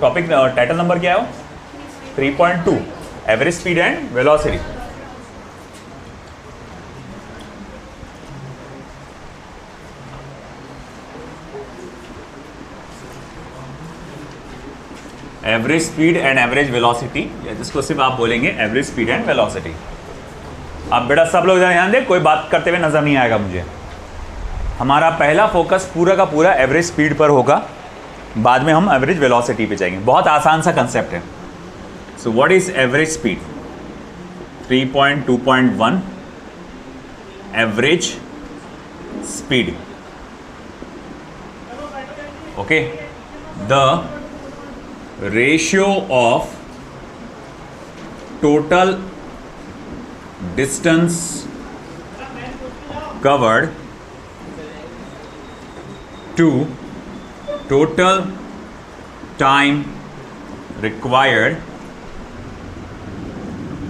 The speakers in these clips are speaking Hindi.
टॉपिक टाइटल नंबर क्या है वो? 3.2 average speed and velocity. Average speed and average velocity, जिसको सिर्फ आप बोलेंगे एवरेज स्पीड एंड वेलोसिटी। अब बेटा सब लोग ध्यान दें, कोई बात करते हुए नजर नहीं आएगा मुझे। हमारा पहला फोकस पूरा का पूरा एवरेज स्पीड पर होगा, बाद में हम एवरेज वेलोसिटी पे जाएंगे। बहुत आसान सा कंसेप्ट है। So what is average speed? 3.2.1 average speed. Okay, the ratio of total distance covered to total time required,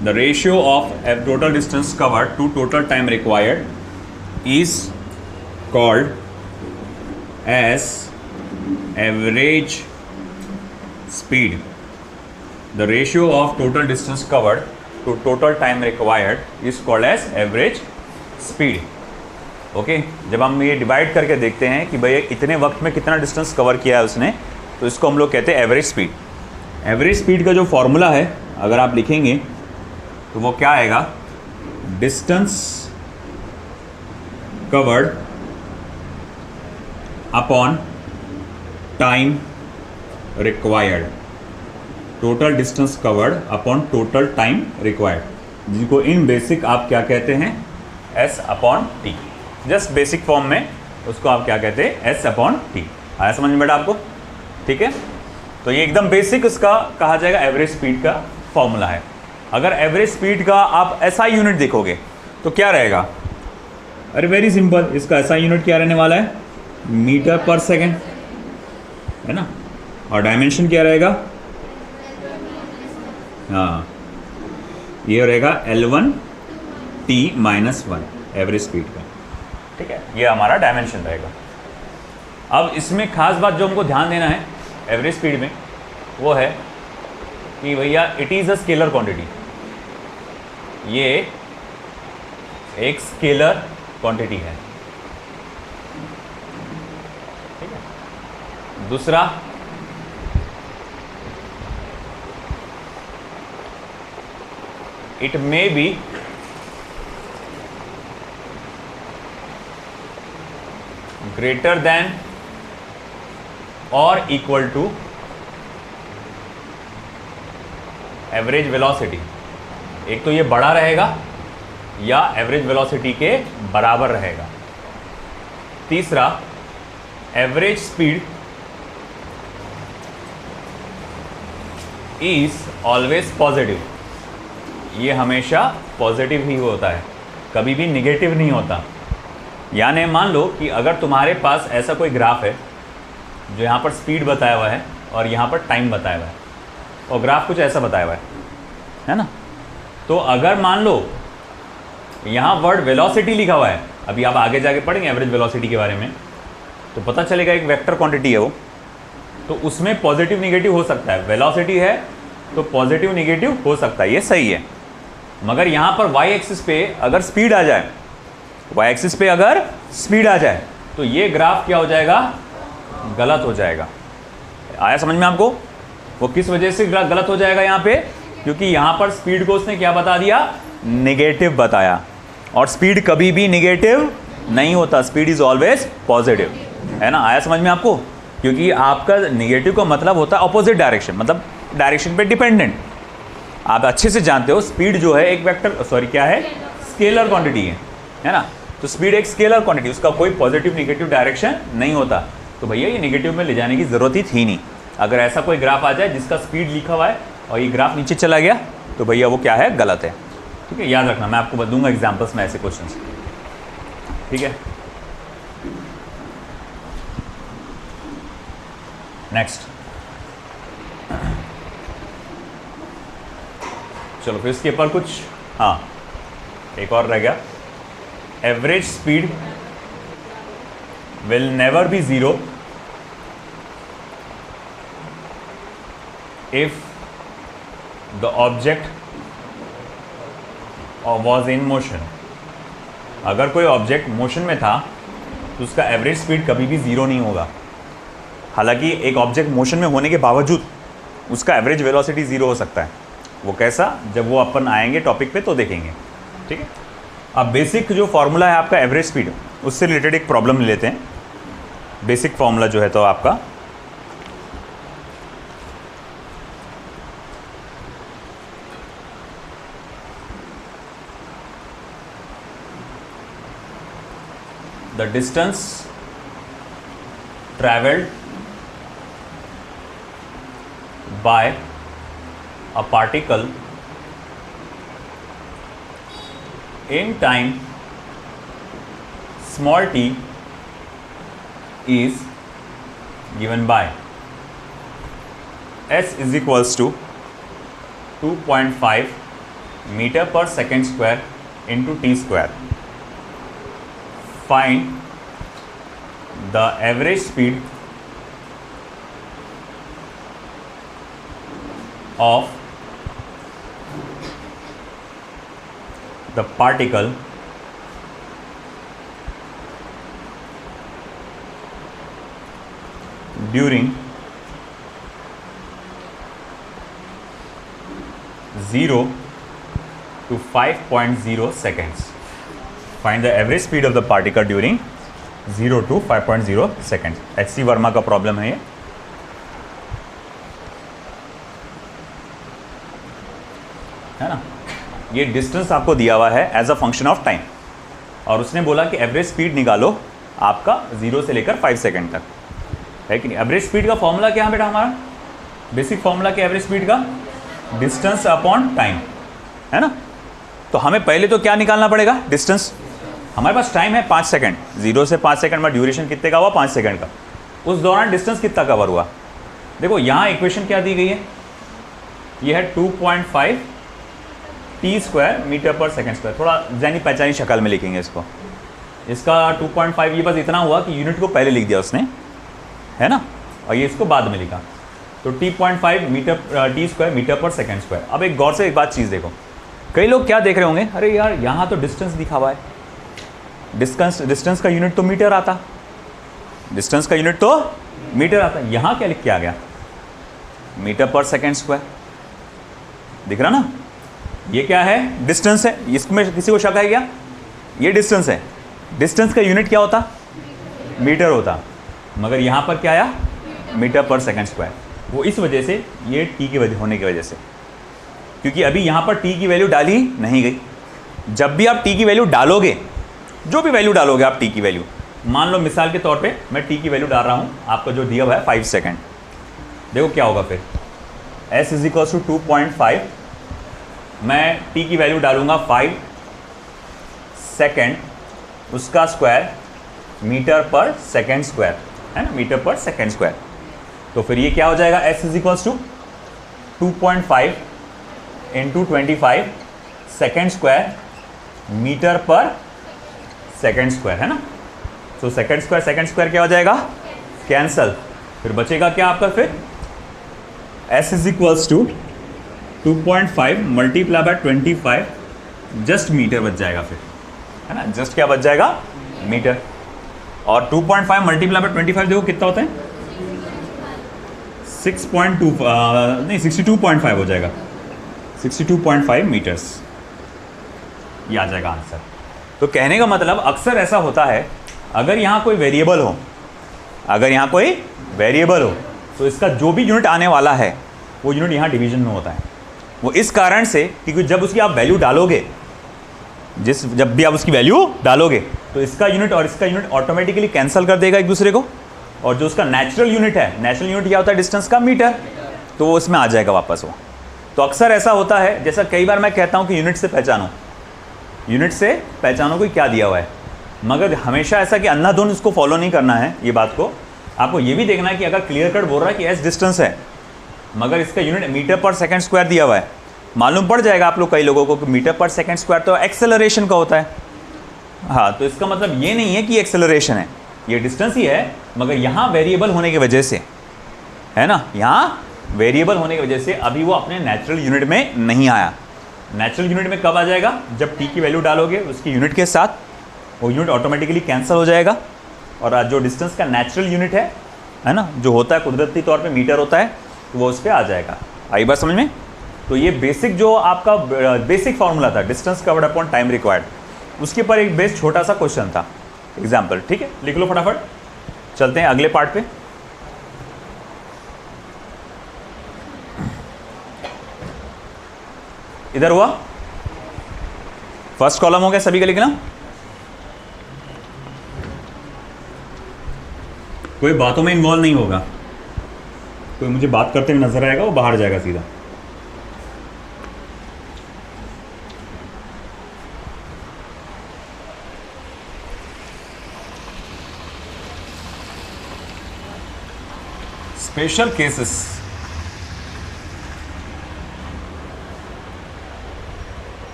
the ratio of total distance covered to total time required is called as average speed. The ratio of total distance covered to total time required is called as average speed. Okay, जब हम ये डिवाइड करके देखते हैं कि भैया इतने वक्त में कितना डिस्टेंस कवर किया है उसने, तो इसको हम लोग कहते हैं एवरेज स्पीड। एवरेज स्पीड का जो फॉर्मूला है अगर आप लिखेंगे तो वो क्या आएगा? Distance covered upon time required. Total distance covered upon total time required, जिनको इन बेसिक आप क्या कहते हैं? S upon T. Just basic form में उसको आप क्या कहते हैं? S upon T. आया समझ में बेटा आपको? ठीक है, तो ये एकदम बेसिक इसका कहा जाएगा एवरेज स्पीड का फॉर्मूला है। अगर एवरेज स्पीड का आप SI यूनिट देखोगे तो क्या रहेगा? अरे वेरी सिंपल, इसका SI यूनिट क्या रहने वाला है? मीटर पर सेकेंड, है ना। और डायमेंशन क्या रहेगा? हाँ, ये रहेगा L1 T-1 एवरेज स्पीड का। ठीक है, ये हमारा डायमेंशन रहेगा। अब इसमें खास बात जो हमको ध्यान देना है एवरेज स्पीड में, वो है कि भैया it is a scalar quantity. ये एक स्केलर क्वांटिटी है। ठीक है, दूसरा it may be greater than or equal to average velocity। एक तो ये बड़ा रहेगा या एवरेज वेलोसिटी के बराबर रहेगा। तीसरा, average speed is always positive. ये हमेशा पॉजिटिव ही होता है, कभी भी निगेटिव नहीं होता। यानी मान लो कि अगर तुम्हारे पास ऐसा कोई ग्राफ है जो यहाँ पर स्पीड बताया हुआ है और यहाँ पर टाइम बताया हुआ है, और ग्राफ कुछ ऐसा बताया हुआ है ना, तो अगर मान लो यहाँ वर्ड वेलोसिटी लिखा हुआ है, अभी आप आगे जाके पढ़ेंगे एवरेज वेलोसिटी के बारे में, तो पता चलेगा एक वेक्टर क्वांटिटी है वो, तो उसमें पॉजिटिव निगेटिव हो सकता है। वेलोसिटी है तो पॉजिटिव निगेटिव हो सकता है, ये सही है। मगर यहाँ पर वाई एक्सिस पे अगर स्पीड आ जाए, वाई एक्सिस पे अगर स्पीड आ जाए तो ये ग्राफ क्या हो जाएगा? गलत हो जाएगा। आया समझ में आपको? वो किस वजह से गलत हो जाएगा यहाँ पे? क्योंकि यहाँ पर स्पीड को उसने क्या बता दिया? नेगेटिव बताया, और स्पीड कभी भी नेगेटिव नहीं होता, स्पीड इज ऑलवेज पॉजिटिव, है ना। आया समझ में आपको? क्योंकि आपका नेगेटिव का मतलब होता है अपोजिट डायरेक्शन, मतलब डायरेक्शन पे डिपेंडेंट। आप अच्छे से जानते हो स्पीड जो है एक वेक्टर, सॉरी क्या है? स्केलर क्वांटिटी है ना। तो स्पीड एक स्केलर क्वांटिटी, उसका कोई पॉजिटिव नेगेटिव डायरेक्शन नहीं होता। तो भैया ये नेगेटिव में ले जाने की ज़रूरत ही थी नहीं। अगर ऐसा कोई ग्राफ आ जाए जिसका स्पीड लिखा हुआ है और ये ग्राफ नीचे चला गया, तो भैया वो क्या है? गलत है। ठीक है, याद रखना, मैं आपको दूंगा एग्जाम्पल्स में ऐसे क्वेश्चंस। ठीक है, नेक्स्ट चलो फिर इसके ऊपर कुछ, हाँ एक और रह गया। Average speed will never be zero if the object was in motion, अगर कोई ऑब्जेक्ट मोशन में था तो उसका एवरेज स्पीड कभी भी ज़ीरो नहीं होगा। हालांकि एक ऑब्जेक्ट मोशन में होने के बावजूद उसका एवरेज वेलोसिटी ज़ीरो हो सकता है। वो कैसा, जब वो अपन आएंगे टॉपिक पे तो देखेंगे, ठीक है। अब बेसिक जो फॉर्मूला है आपका एवरेज स्पीड, उससे रिलेटेड एक प्रॉब्लम ले लेते हैं। बेसिक फॉर्मूला जो है तो आपका the distance traveled by a particle in time small t is given by s is equals to 2.5 meter per second square into t square. Find the average speed of the particle during 0 to 5.0 seconds. Find the average speed of the particle during 0 to 5.0 seconds. HC Verma का प्रॉब्लम है ये। है ना, ये डिस्टेंस आपको दिया हुआ है as a function of time, और उसने बोला कि एवरेज स्पीड निकालो आपका 0 से लेकर 5 सेकेंड तक, है कि नहीं। एवरेज स्पीड का फॉर्मूला क्या है बेटा हमारा, बेसिक फॉर्मूला क्या एवरेज स्पीड का, डिस्टेंस अपॉन टाइम, है ना। तो हमें पहले तो क्या निकालना पड़ेगा, डिस्टेंस। हमारे पास टाइम है 5 सेकंड, 0 से 5 सेकंड में ड्यूरेशन कितने का हुआ, 5 सेकंड का। उस दौरान डिस्टेंस कितना कवर हुआ, देखो यहाँ इक्वेशन क्या दी गई है, ये है 2.5 T square metre per second square. थोड़ा जानी पहचानी शक्ल में लिखेंगे इसको। इसका 2.5 ये बस इतना हुआ कि यूनिट को पहले लिख दिया उसने, है ना, और ये इसको बाद में लिखा। तो t.5 metre T square metre per second square. अब एक गौर से एक बात चीज़ देखो, कई लोग क्या देख रहे होंगे, अरे यार यहाँ तो डिस्टेंस दिखा हुआ है, डिस्टेंस का यूनिट तो मीटर आता, डिस्टेंस का यूनिट तो मीटर आता, यहाँ क्या लिख के आ गया, मीटर पर सेकंड स्क्वायर। दिख रहा ना, ये क्या है, डिस्टेंस है। इसमें किसी को शक है क्या, ये डिस्टेंस है, डिस्टेंस का यूनिट क्या होता, मीटर होता, मगर यहाँ पर क्या आया, मीटर पर सेकंड स्क्वायर। वो इस वजह से, ये टी की वजह होने की वजह से, क्योंकि अभी यहाँ पर टी की वैल्यू डाली नहीं गई। जब भी आप टी की वैल्यू डालोगे, जो भी वैल्यू डालोगे आप टी की वैल्यू, मान लो मिसाल के तौर पे मैं टी की वैल्यू डाल रहा हूँ, आपका जो दिया हुआ है 5 सेकंड, देखो क्या होगा फिर, s इज इक्वल्स टू 2.5, मैं टी की वैल्यू डालूंगा 5 सेकंड, उसका square metre per second square, है ना, मीटर पर सेकंड स्क्वायर। तो फिर ये क्या हो जाएगा, s is equals to 2.5 into 25 second square metre per second square, है ना। तो सेकेंड स्क्वायर क्या हो जाएगा, कैंसल। फिर बचेगा क्या आपका, फिर s is equals to 2.5 multiply by 25, just metre बच जाएगा फिर, है ना, जस्ट क्या बच जाएगा, मीटर। और 2.5 मल्टीप्लाई बाय 25 देखो कितना होता है, 62.5 हो जाएगा, 62.5 मीटर्स, ये आ जाएगा आंसर। तो कहने का मतलब अक्सर ऐसा होता है, अगर यहाँ कोई वेरिएबल हो, अगर यहाँ कोई वेरिएबल हो तो इसका जो भी यूनिट आने वाला है वो यूनिट यहाँ डिवीजन में होता है। वो इस कारण से क्योंकि जब उसकी आप वैल्यू डालोगे, जब भी आप उसकी वैल्यू डालोगे तो इसका यूनिट और इसका यूनिट ऑटोमेटिकली कैंसिल कर देगा एक दूसरे को, और जो उसका नेचुरल यूनिट है, नेचुरल यूनिट क्या होता है, डिस्टेंस का, मीटर, तो वो उसमें आ जाएगा वापस वो। तो अक्सर ऐसा होता है, जैसा कई बार मैं कहता हूँ कि यूनिट से पहचानो, यूनिट से पहचानो कोई क्या दिया हुआ है, मगर हमेशा ऐसा कि अंधाधुंध इसको फॉलो नहीं करना है। ये बात को आपको ये भी देखना है कि अगर क्लियर कट बोल रहा है कि एस डिस्टेंस है, मगर इसका unit metre per second square दिया हुआ है, मालूम पड़ जाएगा आप लोग कई लोगों को कि मीटर पर सेकंड स्क्वायर तो एक्सेलरेशन का होता है। हाँ, तो इसका मतलब ये नहीं है कि एक्सेलरेशन है, ये डिस्टेंस ही है, मगर यहाँ वेरिएबल होने की वजह से, है ना, यहाँ वेरिएबल होने की वजह से अभी वो अपने नेचुरल यूनिट में नहीं आया। नेचुरल यूनिट में कब आ जाएगा? जब टी की वैल्यू डालोगे उसकी यूनिट के साथ, वो यूनिट ऑटोमेटिकली कैंसिल हो जाएगा और जो डिस्टेंस का नेचुरल यूनिट है ना, जो होता है कुदरती तौर पे मीटर होता है, तो वो उस पर आ जाएगा। आई बात समझ में? तो ये बेसिक जो आपका बेसिक फार्मूला था, distance covered upon time required, उसके पर एक बेस छोटा सा क्वेश्चन था, एग्जाम्पल। ठीक है, लिख लो फटाफट, चलते हैं अगले पार्ट पे। इधर हुआ, फर्स्ट कॉलम हो गया, सभी का लिखना। कोई बातों में इन्वॉल्व नहीं होगा, कोई मुझे बात करते हुए नजर आएगा वो बाहर जाएगा सीधा। Special cases,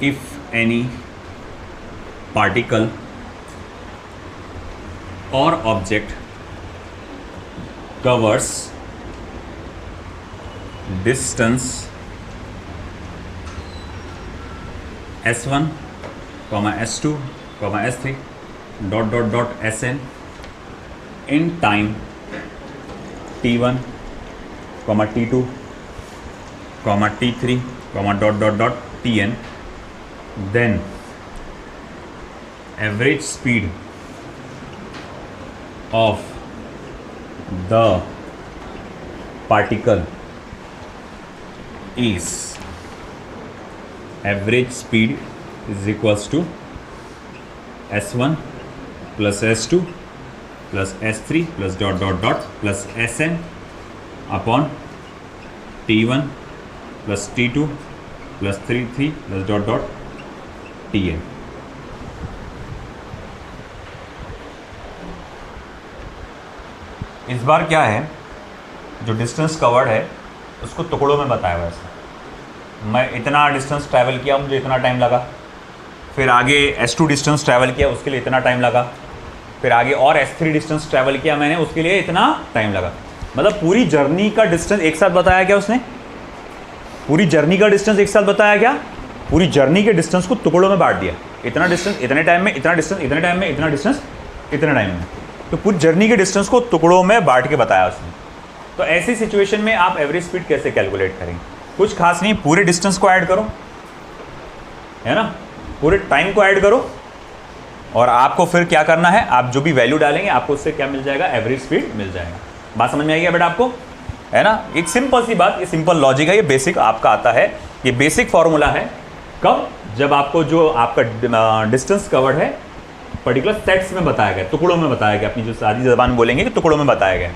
if any particle or object covers distance s1, s2, s3 sn in time t1, t2, t3 tn, then average speed of the particle is, average speed is equals to s1 plus s2 plus s3 plus plus sn upon t1 plus t2 plus 3 plus tn। इस बार क्या है, जो डिस्टेंस कवर्ड है उसको टुकड़ों में बताया हुआ है। मैं इतना डिस्टेंस ट्रैवल किया, मुझे इतना टाइम लगा, फिर आगे s2 डिस्टेंस ट्रैवल किया, उसके लिए इतना टाइम लगा, फिर आगे और s3 डिस्टेंस ट्रैवल किया मैंने, उसके लिए इतना टाइम लगा। मतलब पूरी जर्नी का डिस्टेंस एक साथ बताया क्या उसने? पूरी जर्नी का डिस्टेंस एक साथ बताया क्या? पूरी जर्नी के डिस्टेंस को टुकड़ों में बांट दिया, इतना डिस्टेंस इतने टाइम में, इतना डिस्टेंस इतने टाइम में, इतना डिस्टेंस इतने टाइम में। तो पूरी जर्नी के डिस्टेंस को टुकड़ों में बांट के बताया उसने। तो ऐसी सिचुएशन में आप एवरेज स्पीड कैसे कैलकुलेट करेंगे? कुछ खास नहीं, पूरे डिस्टेंस को ऐड करो, है ना, पूरे टाइम को ऐड करो, और आपको फिर क्या करना है, आप जो भी वैल्यू डालेंगे आपको उससे क्या मिल जाएगा? एवरेज स्पीड मिल जाएगा। बात समझ में आई क्या बेटा आपको? है ना, एक सिंपल सी बात, ये सिंपल लॉजिक है, ये बेसिक आपका आता है, ये बेसिक फॉर्मूला है। कब? जब आपको जो आपका डिस्टेंस कवर्ड है पर्टिकुलर सेट्स में बताया गया, टुकड़ों में बताया गया, अपनी जो सादी ज़बान बोलेंगे कि टुकड़ों में बताया गया,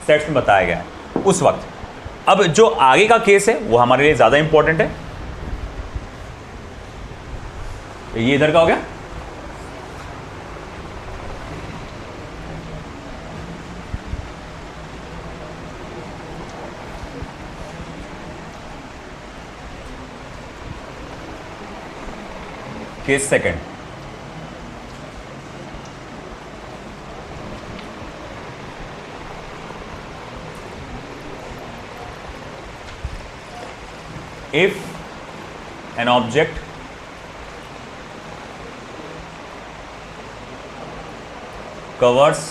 सेट्स में बताया गया उस वक्त। अब जो आगे का केस है वो हमारे लिए ज़्यादा इंपॉर्टेंट है। ये इधर का हो गया, case second. If an object covers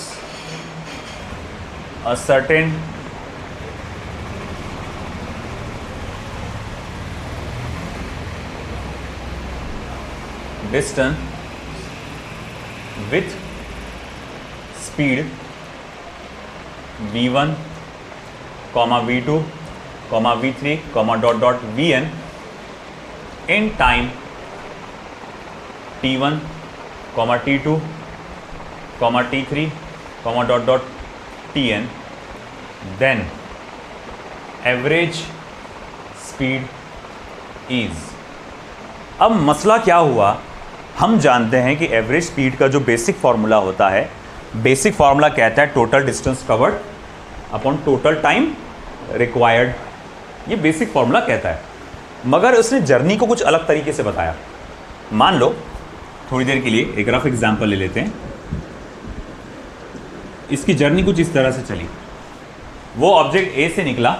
a certain distance with speed v1, v2, v3, vn in time t1, t2, t3, tn, then average speed is। अब मसला क्या हुआ, हम जानते हैं कि एवरेज स्पीड का जो बेसिक फार्मूला होता है बेसिक फॉर्मूला कहता है total distance covered upon total time required, ये बेसिक फॉर्मूला कहता है। मगर उसने जर्नी को कुछ अलग तरीके से बताया। मान लो थोड़ी देर के लिए एक रफ एग्जांपल ले लेते हैं। इसकी जर्नी कुछ इस तरह से चली, वो ऑब्जेक्ट ए से निकला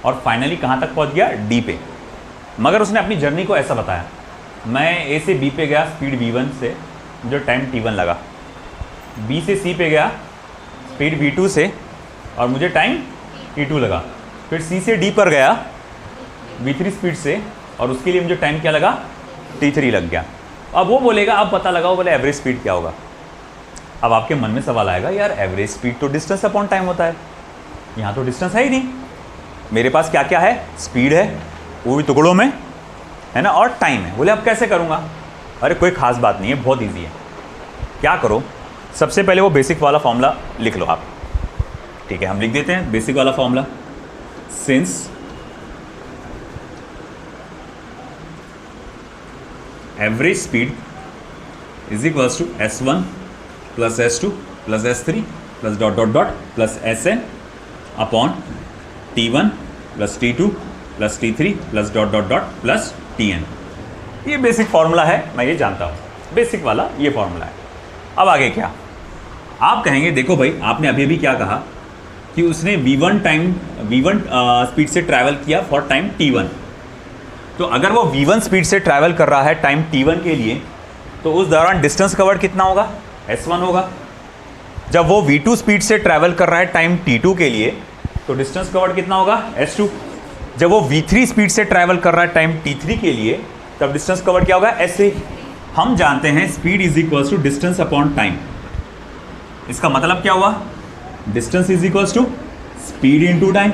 और फाइनली कहाँ तक पहुँच गया, डी पे। मगर उसने अपनी जर्नी को ऐसा बताया, मैं ए से बी पे गया स्पीड v1 से, मुझे टाइम t1 लगा। बी से सी पे गया स्पीड v2 से और मुझे टाइम t2 लगा। फिर सी से डी पर गया v3 स्पीड से और उसके लिए मुझे टाइम क्या लगा, t3 लग गया। अब वो बोलेगा, अब पता लगाओ बोले एवरेज स्पीड क्या होगा। अब आपके मन में सवाल आएगा, यार एवरेज स्पीड तो डिस्टेंस अपॉन टाइम होता है, यहाँ तो डिस्टेंस है ही नहीं। मेरे पास क्या क्या है, स्पीड है वो भी टुकड़ों में है ना, और टाइम है। बोले अब कैसे करूँगा। अरे कोई खास बात नहीं है, बहुत ईजी है। क्या करो, सबसे पहले वो बेसिक वाला फॉर्मूला लिख लो आप। ठीक है, हम लिख देते हैं बेसिक वाला formula. Since average speed is equals to s1 plus s2 plus s3 plus dot dot dot plus sn upon t1 plus t2 plus t3 plus dot dot dot plus tn। ये बेसिक फॉर्मूला है, मैं ये जानता हूँ, बेसिक वाला ये फॉर्मूला है। अब आगे क्या, आप कहेंगे देखो भाई आपने अभी अभी क्या कहा कि उसने v1 स्पीड से ट्रैवल किया फॉर टाइम t1। तो अगर वो v1 स्पीड से ट्रैवल कर रहा है टाइम t1 के लिए, तो उस दौरान डिस्टेंस कवर्ड कितना होगा, s1 होगा। जब वो v2 स्पीड से ट्रैवल कर रहा है टाइम t2 के लिए, तो डिस्टेंस कवर्ड कितना होगा, s2। जब वो v3 स्पीड से ट्रैवल कर रहा है टाइम t3 के लिए, तब डिस्टेंस कवर्ड क्या होगा, s3। हम जानते हैं speed is equals to distance upon time. इसका मतलब क्या हुआ, distance is equals to speed into time.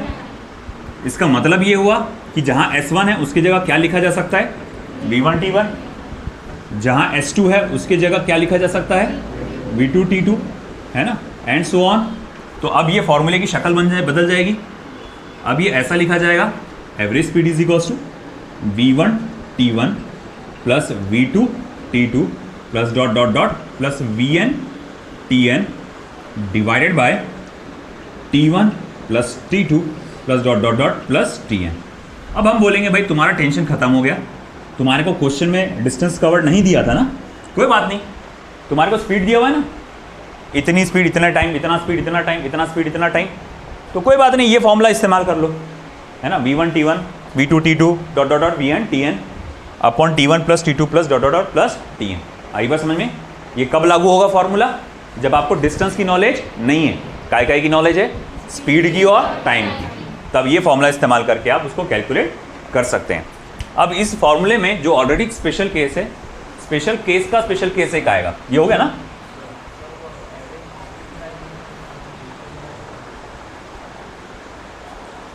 इसका मतलब ये हुआ कि जहां s1 है उसकी जगह क्या लिखा जा सकता है, v1 t1। जहां s2 है उसकी जगह क्या लिखा जा सकता है, v2 t2, है ना, एंड सो ऑन। तो अब ये फॉर्मूले की शक्ल बदल जाएगी। अब ये ऐसा लिखा जाएगा, average speed is equals to v1 t1 plus v2 t2 plus dot dot dot plus vn tn divided by t1 plus t2 plus dot dot dot plus tn। अब हम बोलेंगे भाई तुम्हारा टेंशन खत्म हो गया, तुम्हारे को क्वेश्चन में डिस्टेंस कवर्ड नहीं दिया था ना, कोई बात नहीं, तुम्हारे को स्पीड दिया हुआ है ना, इतनी स्पीड इतना टाइम, इतना स्पीड इतना टाइम, इतना स्पीड इतना टाइम, तो कोई बात नहीं, ये फॉर्मूला इस्तेमाल कर लो, है ना, v1 t1 v2 t2 dot dot dot vn tn upon t1 plus t2 plus dot dot dot plus tn। आई बात समझ में। ये कब लागू होगा फॉर्मूला, जब आपको डिस्टेंस की नॉलेज नहीं है, काय की नॉलेज है, स्पीड की और टाइम की, तब ये फॉर्मूला इस्तेमाल करके आप उसको कैलकुलेट कर सकते हैं। अब इस फॉर्मूले में जो ऑलरेडी स्पेशल केस है, स्पेशल केस का स्पेशल केस एक आएगा, ये हो गया ना।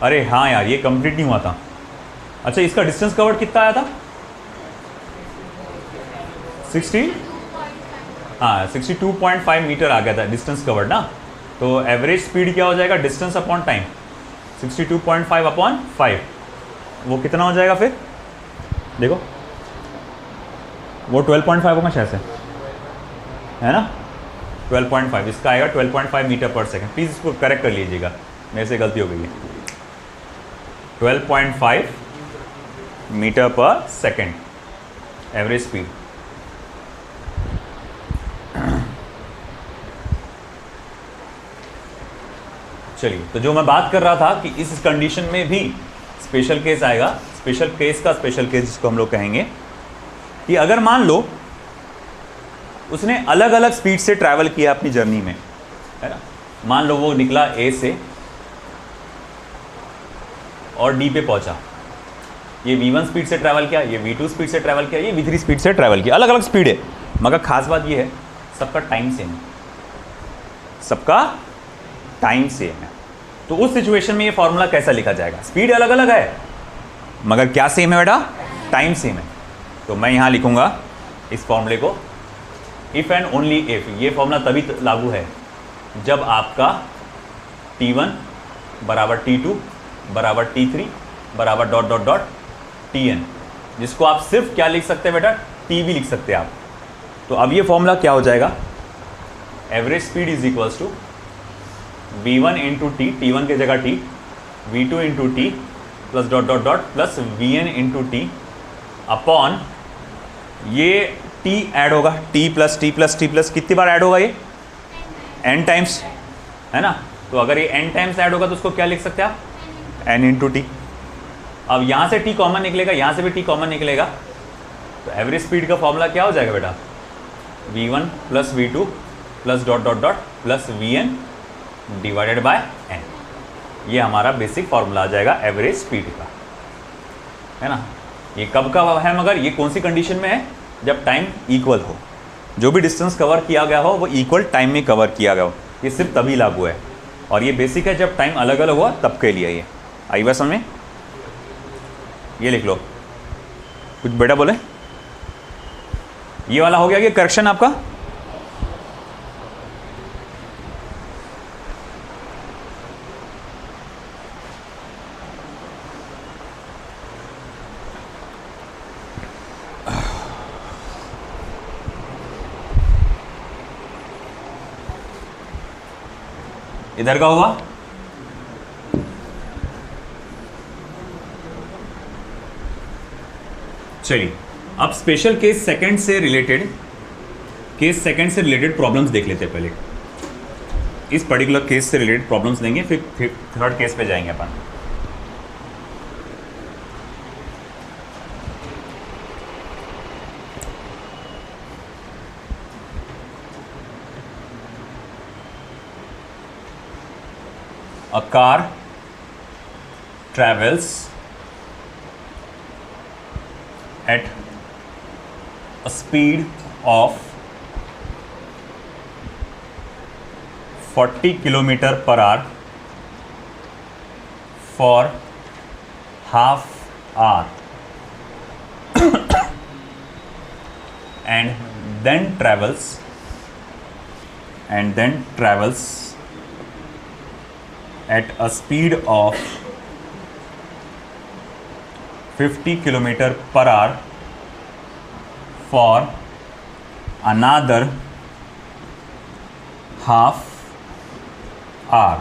अरे हाँ यार, ये कंप्लीट नहीं हुआ था। अच्छा, इसका डिस्टेंस कवर्ड कितना आया था, 62.5 मीटर आ गया था डिस्टेंस कवर्ड ना। तो एवरेज स्पीड क्या हो जाएगा, डिस्टेंस अपॉन टाइम 62.5 अपॉन 5, वो कितना हो जाएगा फिर, देखो वो 12.5 होगा शायद से, है ना, 12.5, इसका आएगा 12.5 मीटर पर सेकंड। प्लीज़ इसको करेक्ट कर लीजिएगा, मेरे से गलती हो गई है, 12.5 metre per second average speed. चलिए, तो जो मैं बात कर रहा था कि इस कंडीशन में भी स्पेशल केस आएगा, स्पेशल केस का स्पेशल केस जिसको हम लोग कहेंगे, कि अगर मान लो उसने अलग अलग स्पीड से ट्रैवल किया अपनी जर्नी में, है ना, मान लो वो निकला ए से और डी पे पहुंचा, ये v1 स्पीड से ट्रैवल किया, ये v2 स्पीड से ट्रैवल किया, ये v3 स्पीड से ट्रैवल किया, अलग अलग स्पीड है। मगर खास बात ये है सबका टाइम सेम है, सबका टाइम सेम है। तो उस सिचुएशन में ये फॉर्मूला कैसा लिखा जाएगा, स्पीड अलग अलग है मगर क्या सेम है बेटा, टाइम सेम है। तो मैं यहाँ लिखूंगा इस फॉर्मूले को, इफ़ एंड ओनली इफ, ये फॉर्मूला तभी लागू है जब आपका t1 बराबर t2 बराबर t3 बराबर डॉट डॉट डॉट tn, जिसको आप सिर्फ क्या लिख सकते हैं बेटा, t भी लिख सकते हैं आप। तो अब ये फॉर्मूला क्या हो जाएगा, average speed is equals to v1 into T, t1 की जगह t, v2 into T plus dot dot dot plus vn into T upon ये t ऐड होगा, t plus T plus T plus कितनी बार ऐड होगा ये n टाइम्स, है ना। तो अगर ये n टाइम्स ऐड होगा तो उसको क्या लिख सकते हैं आप, n इंटू टी। अब यहाँ से t कॉमन निकलेगा, यहाँ से भी t कॉमन निकलेगा, तो एवरेज स्पीड का फॉर्मूला क्या हो जाएगा बेटा, v1 plus v2 plus dot dot dot plus vn divided by n। ये हमारा बेसिक फॉर्मूला आ जाएगा एवरेज स्पीड का, है ना। ये कब का है, मगर ये कौन सी कंडीशन में है, जब टाइम इक्वल हो, जो भी डिस्टेंस कवर किया गया हो वो इक्वल टाइम में कवर किया गया हो, ये सिर्फ तभी लागू है। और ये बेसिक है जब टाइम अलग अलग हुआ तब के लिए। ये आई बात समझ में, ये लिख लो। कुछ बेटा बोले, ये वाला हो गया कि करेक्शन आपका, इधर का हुआ। चलिए अब स्पेशल केस सेकंड से रिलेटेड प्रॉब्लम्स देख लेते हैं। पहले इस पर्टिकुलर केस से रिलेटेड प्रॉब्लम्स देंगे, फिर थर्ड केस पे जाएंगे अपन। A car travels at a speed of 40 kilometer per hour for half hour and then travels at a speed of 50 kilometer per hour for another half hour.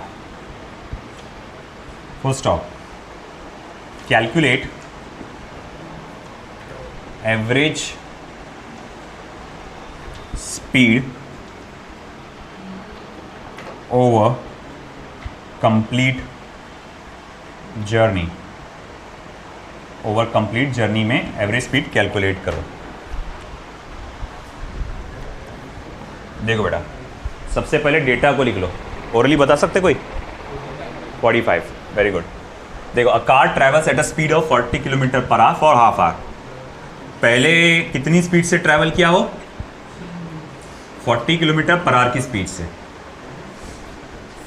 Full stop. Calculate average speed over complete journey में एवरेज स्पीड कैलकुलेट करो। देखो बेटा, सबसे पहले डेटा को लिख लो। ओरली बता सकते कोई? 45, वेरी गुड। देखो, a car travels at a speed of 40 kilometre per hour for half hour. पहले कितनी स्पीड से ट्रैवल किया हो? 40 किलोमीटर पर आवर की स्पीड से,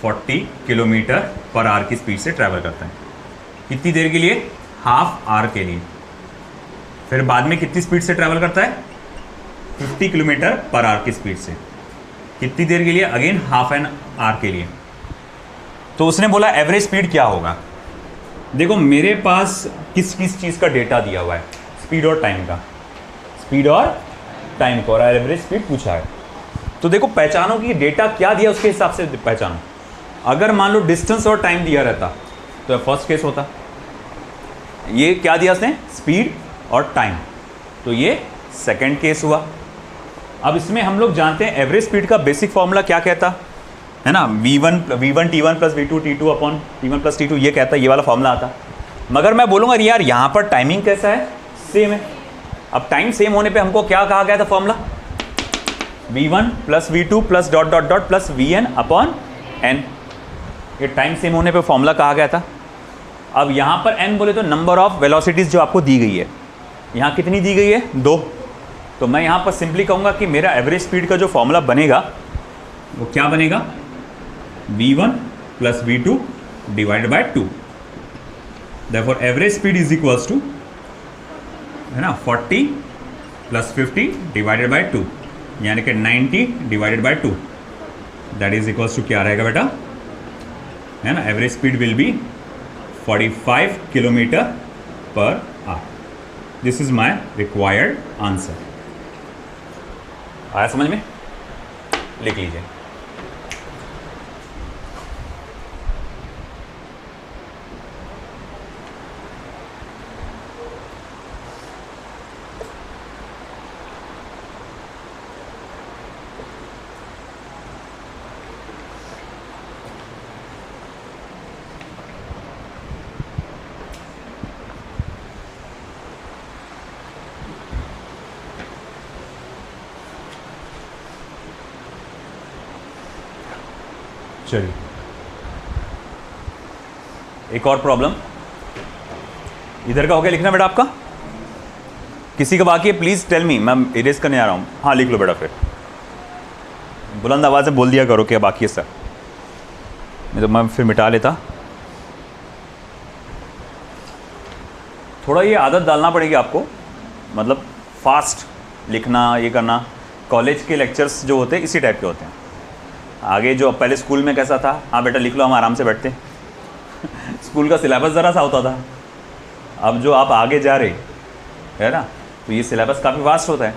40 किलोमीटर पर आवर की स्पीड से ट्रैवल करता है। कितनी देर के लिए? हाफ आवर के लिए। फिर बाद में कितनी स्पीड से ट्रैवल करता है? 50 किलोमीटर पर आवर की स्पीड से। कितनी देर के लिए? अगेन हाफ एन आवर के लिए। तो उसने बोला एवरेज स्पीड क्या होगा। देखो, मेरे पास किस किस चीज़ का डेटा दिया हुआ है, स्पीड और टाइम का, स्पीड और टाइम का, और एवरेज स्पीड पूछा है। तो देखो, पहचानो कि डेटा क्या दिया, उसके हिसाब से पहचानो। अगर मान लो डिस्टेंस और टाइम दिया रहता तो फर्स्ट केस होता। ये क्या दिया उसने? स्पीड और टाइम, तो ये सेकंड केस हुआ। अब इसमें हम लोग जानते हैं एवरेज स्पीड का बेसिक फॉर्मूला क्या कहता है ना, v1 t1 plus v2 t2 upon t1 plus t2, ये कहता है, ये वाला फॉर्मूला आता। मगर मैं बोलूँगा यार यहाँ पर टाइमिंग कैसा है? सेम है। अब टाइम सेम होने पे हमको क्या कहा गया था formula? v1 plus v2 plus dot dot dot plus vn upon n। ये टाइम सेम होने पे फॉर्मूला कहा गया था। अब यहाँ पर n बोले तो नंबर ऑफ वेलोसिटीज़ जो आपको दी गई है, यहाँ कितनी दी गई है? 2। तो मैं यहाँ पर सिंपली कहूँगा कि मेरा एवरेज स्पीड का जो फॉर्मूला बनेगा वो क्या बनेगा? v1 plus v2 divided by 2। Therefore average speed is equals to, है ना, 40 प्लस 50 डिवाइडेड बाय 2, यानी कि 90 divided by 2। That is equals to क्या रहेगा बेटा? है ना, average speed will be 45 kilometre per hour. This is my required answer. आया समझ में? लिख लीजिए। चलिए, एक और प्रॉब्लम इधर का हो गया लिखना बेटा आपका। किसी का बाकी है प्लीज़ टेल मी, मैं इरेज करने आ रहा हूँ। हाँ लिख लो बेटा, फिर बुलंद आवाज़ से बोल दिया करो क्या बाकी है सर, नहीं तो मैं फिर मिटा लेता। थोड़ा ये आदत डालना पड़ेगी आपको, मतलब फास्ट लिखना, ये करना। कॉलेज के लेक्चर्स जो होते हैं इसी टाइप के होते हैं। आगे जो पहले स्कूल में कैसा था, हाँ बेटा लिख लो, हम आराम से बैठते स्कूल का सिलेबस ज़रा सा होता था। अब जो आप आगे जा रहे है ना, तो ये सिलेबस काफ़ी फास्ट होता है,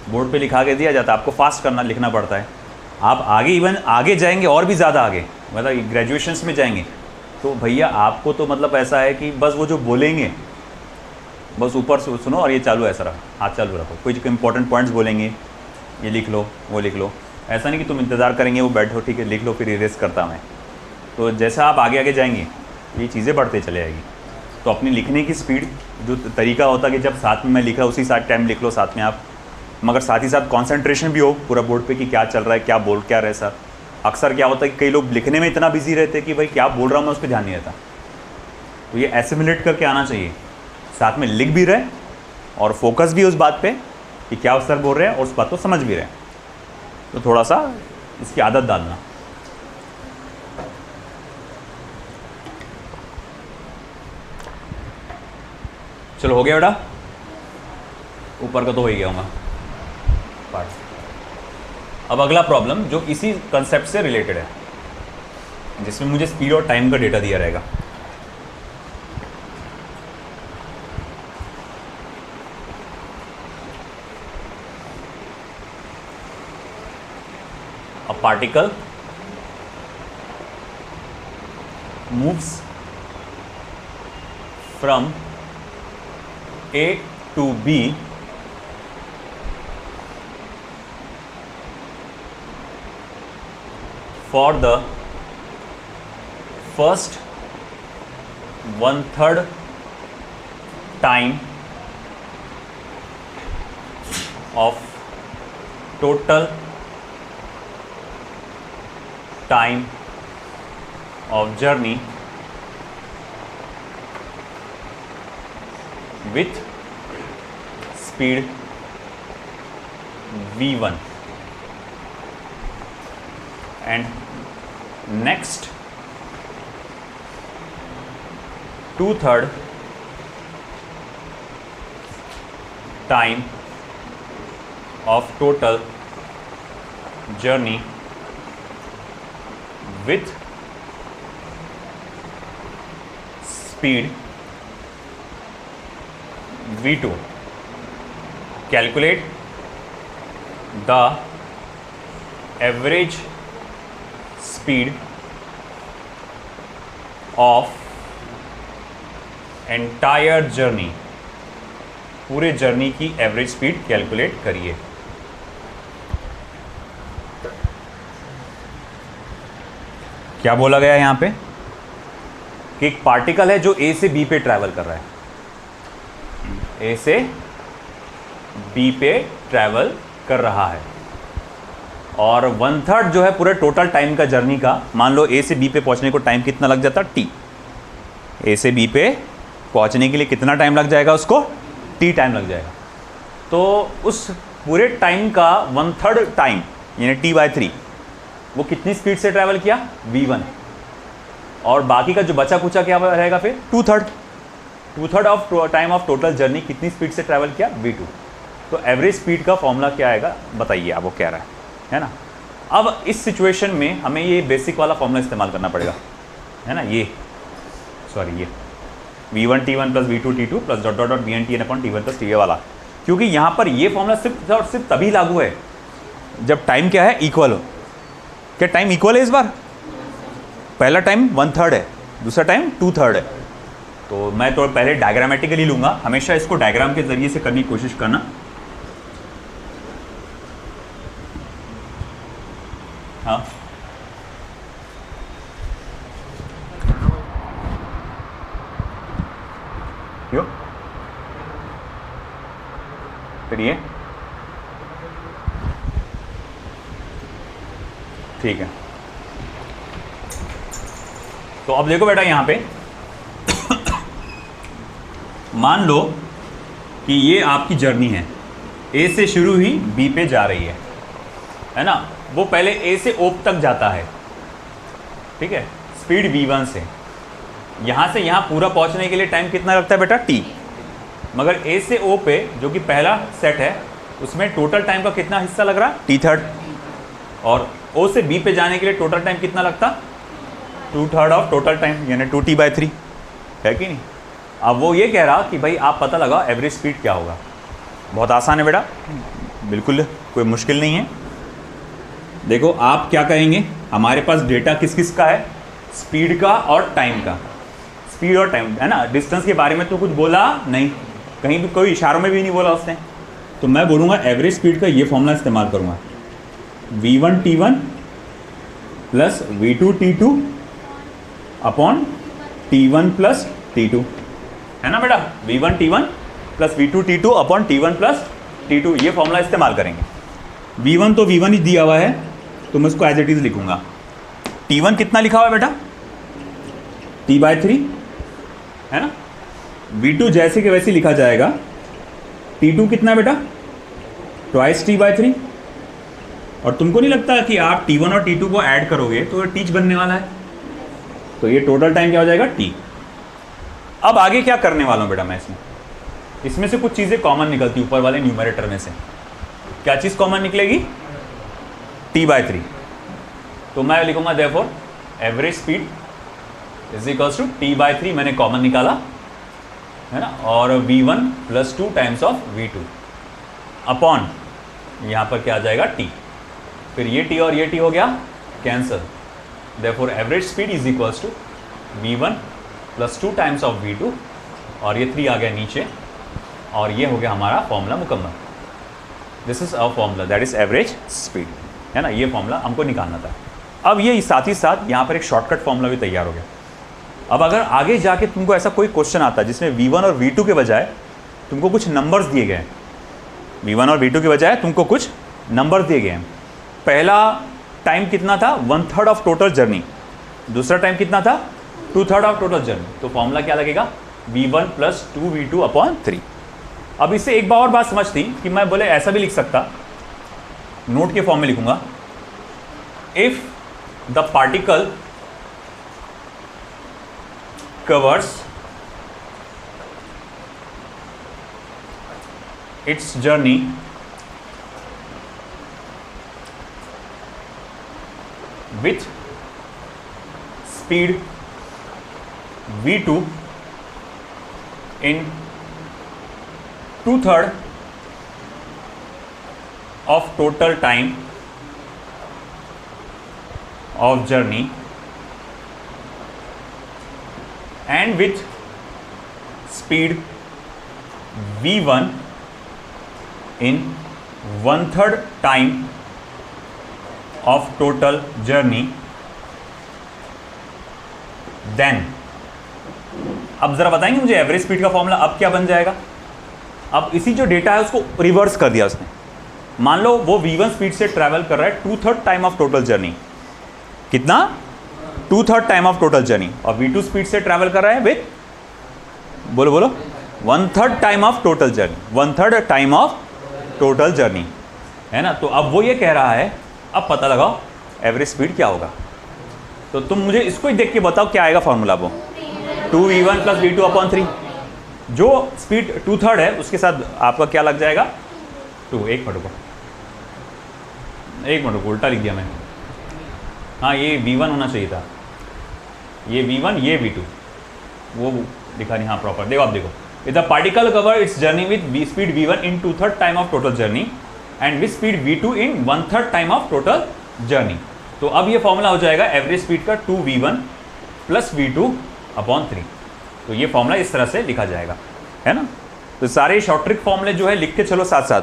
बोर्ड पे लिखा के दिया जाता है, आपको फास्ट करना लिखना पड़ता है। आप आगे इवन आगे जाएंगे और भी ज़्यादा आगे, मतलब ग्रेजुएशंस में जाएंगे तो भैया आपको तो मतलब ऐसा है कि बस वो जो बोलेंगे बस ऊपर से सुनो और ये चालू ऐसा रहा, हाथ चालू रखो, कोई इंपॉर्टेंट पॉइंट्स बोलेंगे ये लिख लो वो लिख लो। ऐसा नहीं कि तुम इंतज़ार करेंगे वो बैठो ठीक है लिख लो फिर इरेज करता मैं। तो जैसा आप आगे आगे जाएंगे ये चीज़ें बढ़ते चले आएगी। तो अपनी लिखने की स्पीड जो तरीका होता है कि जब साथ में मैं लिख रहा हूँ उसी साथ टाइम लिख लो साथ में आप, मगर साथ ही साथ कॉन्सेंट्रेशन भी हो पूरा बोर्ड पे कि क्या चल रहा है, क्या बोल क्या रहे सर। अक्सर क्या होता है कि कई लोग लिखने में इतना बिजी रहते हैं कि भाई क्या बोल रहा हूँ मैं उस पर ध्यान नहीं रहता। तो ये एसिमुलेट करके आना चाहिए, साथ में लिख भी रहे और फोकस भी उस बात पे कि क्या सर बोल रहे हैं और उस बात को समझ भी रहे हैं। तो थोड़ा सा इसकी आदत डालना। चलो हो गया बेटा, ऊपर का तो हो ही गया होगा पार्ट। अब अगला प्रॉब्लम जो इसी कंसेप्ट से रिलेटेड है, जिसमें मुझे स्पीड और टाइम का डेटा दिया रहेगा। A particle moves from A to B for the first 1/3 time of total time of journey with speed v1 and next 2/3 time of total journey with speed v2. Calculate the average speed of entire journey. पूरे जर्नी की एवरेज स्पीड कैलकुलेट करिए। क्या बोला गया है यहाँ पे कि एक पार्टिकल है जो ए से बी पे ट्रैवल कर रहा है, ए से बी पे ट्रैवल कर रहा है और 1/3 जो है पूरे टोटल टाइम का जर्नी का, मान लो ए से बी पे पहुँचने को टाइम कितना लग जाता, टी। ए से बी पे पहुँचने के लिए कितना टाइम लग जाएगा उसको, टी टाइम लग जाएगा। तो उस पूरे टाइम का 1/3 टाइम यानी t/3 वो कितनी स्पीड से ट्रैवल किया, v1, और बाकी का जो बचा कुचा क्या रहेगा फिर 2/3 of time of total journey कितनी स्पीड से ट्रैवल किया, v2। तो एवरेज स्पीड का फॉर्मूला क्या आएगा बताइए आप, वो कह रहा है ना। अब इस सिचुएशन में हमें ये बेसिक वाला फॉर्मूला इस्तेमाल करना पड़ेगा, है ना। ये सॉरी ये v1 t1 plus v2 t2 plus dot dot dot vn tn upon t1 plus ta वाला, क्योंकि यहाँ पर ये फॉर्मूला सिर्फ और सिर्फ तभी लागू है जब टाइम क्या है, इक्वल हो। क्या टाइम इक्वल है इस बार? पहला टाइम 1/3 है, दूसरा टाइम 2/3 है। तो मैं तो पहले डायग्रामेटिकली लूँगा, हमेशा इसको डायग्राम के ज़रिए से करने की कोशिश करना। हाँ क्यों? फिर ये ठीक है, तो अब देखो बेटा यहाँ पे मान लो कि ये आपकी जर्नी है, ए से शुरू हुई बी पे जा रही है ना। वो पहले ए से ओ तक जाता है, ठीक है, स्पीड v1 से। यहाँ से यहाँ पूरा पहुँचने के लिए टाइम कितना लगता है बेटा, t। मगर ए से ओ पे जो कि पहला सेट है उसमें टोटल टाइम का कितना हिस्सा लग रहा, t3। और ओ से बी पे जाने के लिए टोटल टाइम कितना लगता, 2/3 ऑफ टोटल टाइम, यानी 2t/3, है कि नहीं। अब वो ये कह रहा कि भाई आप पता लगाओ एवरेज स्पीड क्या होगा। बहुत आसान है बेटा, बिल्कुल कोई मुश्किल नहीं है। देखो आप क्या कहेंगे, हमारे पास डेटा किस किस का है, स्पीड का और टाइम का। स्पीड और टाइम है ना, डिस्टेंस के बारे में तो कुछ बोला नहीं, कहीं भी कोई इशारों में भी नहीं बोला उसने। तो मैं बोलूँगा एवरेज स्पीड का ये फॉर्मूला इस्तेमाल करूँगा, v1 t1 plus v2 t2 upon t1 plus t2, है ना बेटा। v1 t1 plus v2 t2 upon t1 plus t2, ये फॉर्मूला इस्तेमाल करेंगे। v1 तो v1 ही दिया हुआ है तो मैं उसको एज इट इज़ लिखूंगा। t1 कितना लिखा हुआ है बेटा, t/3, है ना। v2 जैसे कि वैसे लिखा जाएगा। t2 कितना बेटा, ट्वाइस t/3। और तुमको नहीं लगता कि आप t1 और t2 को ऐड करोगे तो टीच बनने वाला है, तो ये टोटल टाइम क्या हो जाएगा, t। अब आगे क्या करने वाला हूँ बेटा मैं, इसमें से कुछ चीज़ें कॉमन निकलती ऊपर वाले न्यूमरेटर में से। क्या चीज़ कॉमन निकलेगी, t/3। तो मैं लिखूंगा therefore average speed is equals to t/3, मैंने कॉमन निकाला, है ना। और v1 plus 2 times of v2 upon यहाँ पर क्या आ जाएगा, t। फिर ये t और ये t हो गया cancel, therefore average speed is equals to v1 plus 2 times of v2, और ये 3 आ गया नीचे, और ये हो गया हमारा फॉर्मूला मुकम्मल। This is a formula that is average speed, है ना। ये फॉर्मूला हमको निकालना था। अब ये साथ ही साथ यहाँ पर एक शॉर्टकट फॉर्मूला भी तैयार हो गया। अब अगर आगे जाके तुमको ऐसा कोई क्वेश्चन आता है जिसमें v1 और v2 के बजाय तुमको कुछ नंबर्स दिए गए हैं, v1 और v2 के बजाय तुमको कुछ नंबर दिए गए हैं। पहला टाइम कितना था, 1/3 ऑफ टोटल जर्नी। दूसरा टाइम कितना था, 2/3 ऑफ टोटल जर्नी। तो फॉर्मूला क्या लगेगा, v1 प्लस 2v2 अपॉन 3। अब इससे एक बार और बात समझती कि मैं बोले ऐसा भी लिख सकता, नोट के फॉर्म में लिखूंगा, if the particle covers its journey with speed v2 in 2/3 of total time of journey and with speed v1 in 1/3 time of total journey, then अब जरा बताएंगे मुझे एवरेज स्पीड का फॉर्मूला अब क्या बन जाएगा। अब इसी जो डेटा है उसको रिवर्स कर दिया उसने। मान लो वो v1 स्पीड से ट्रैवल कर रहा है 2/3 टाइम ऑफ टोटल जर्नी, कितना, 2/3 टाइम ऑफ टोटल जर्नी, और v2 स्पीड से ट्रैवल कर रहा है विथ, बोलो बोलो, 1/3 time of total journey, 1/3 time of total journey, है ना। तो अब वो ये कह रहा है अब पता लगाओ एवरेज स्पीड क्या होगा। तो तुम मुझे इसको ही देख के बताओ क्या आएगा फॉर्मूला, वो 2v1 प्लस v2 अपॉन 3। जो स्पीड 2/3 है उसके साथ आपका क्या लग जाएगा, 2। एक मिनट उल्टा लिख दिया मैं, हाँ ये v1 होना चाहिए था, ये v1 ये v2, वो लिखा नहीं, हाँ प्रॉपर। देखो आप देखो, if the particle cover it's journey with speed v1 in 2/3 time of total journey and with speed v2 in 1/3 time of total journey. तो अब ये फॉर्मूला हो जाएगा एवरेज स्पीड का 2v1 प्लस v2 अपॉन 3। तो ये फॉर्मूला इस तरह से लिखा जाएगा, है ना। तो सारे शॉर्ट ट्रिक फॉर्मूले जो है लिख के चलो साथ साथ,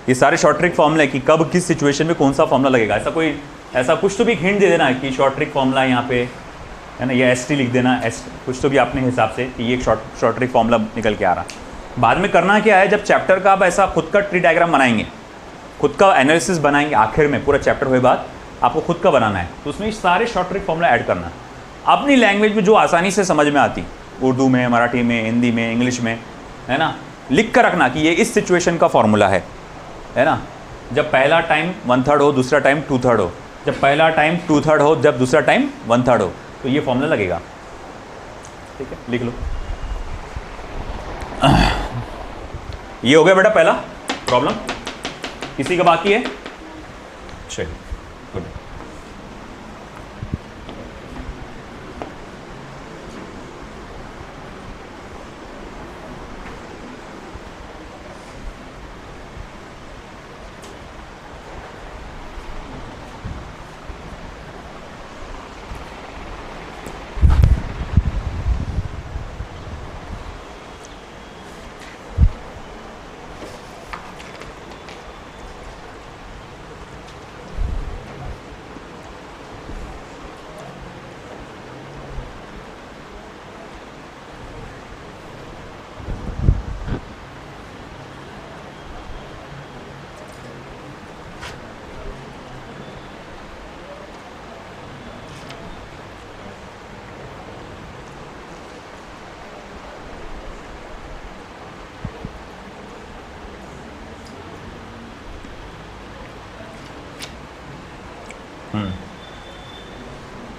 ये सारे शॉर्ट ट्रिक फॉर्मूले कि कब किस सिचुएशन में कौन सा फॉर्मूला लगेगा। ऐसा कुछ तो भी हिंट दे देना कि शॉर्ट ट्रिक फॉर्मूला यहाँ पे, है ना, या ST लिख देना, कुछ तो भी अपने हिसाब से कि ये एक शॉर्ट ट्रिक फॉर्मूला निकल के आ रहा। बाद में करना क्या है, जब चैप्टर का आप ऐसा खुद का ट्री डायग्राम बनाएंगे, खुद का एनालिसिस बनाएंगे, आखिर में पूरा चैप्टर हुए बाद आपको खुद का बनाना है, तो उसमें सारे शॉर्ट ट्रिक फॉर्मूला ऐड करना, अपनी लैंग्वेज में जो आसानी से समझ में आती, उर्दू में, मराठी में, हिंदी में, इंग्लिश में, है ना, लिख कर रखना कि ये इस सिचुएशन का फॉर्मूला है ना। जब पहला टाइम 1/3 हो, दूसरा टाइम 2/3 हो, जब पहला टाइम 2/3 हो, जब दूसरा टाइम 1/3 हो, तो ये फॉर्मूला लगेगा। ठीक है, लिख लो। ये हो गया बेटा पहला प्रॉब्लम। किसी का बाकी है? चलिए, good.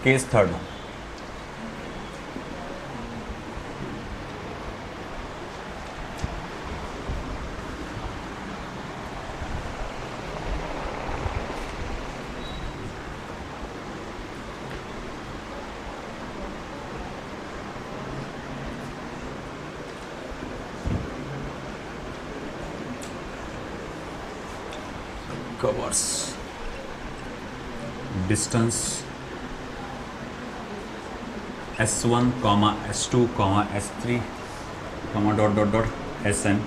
Case third. covers distance s1, s2, s3, dot dot dot sn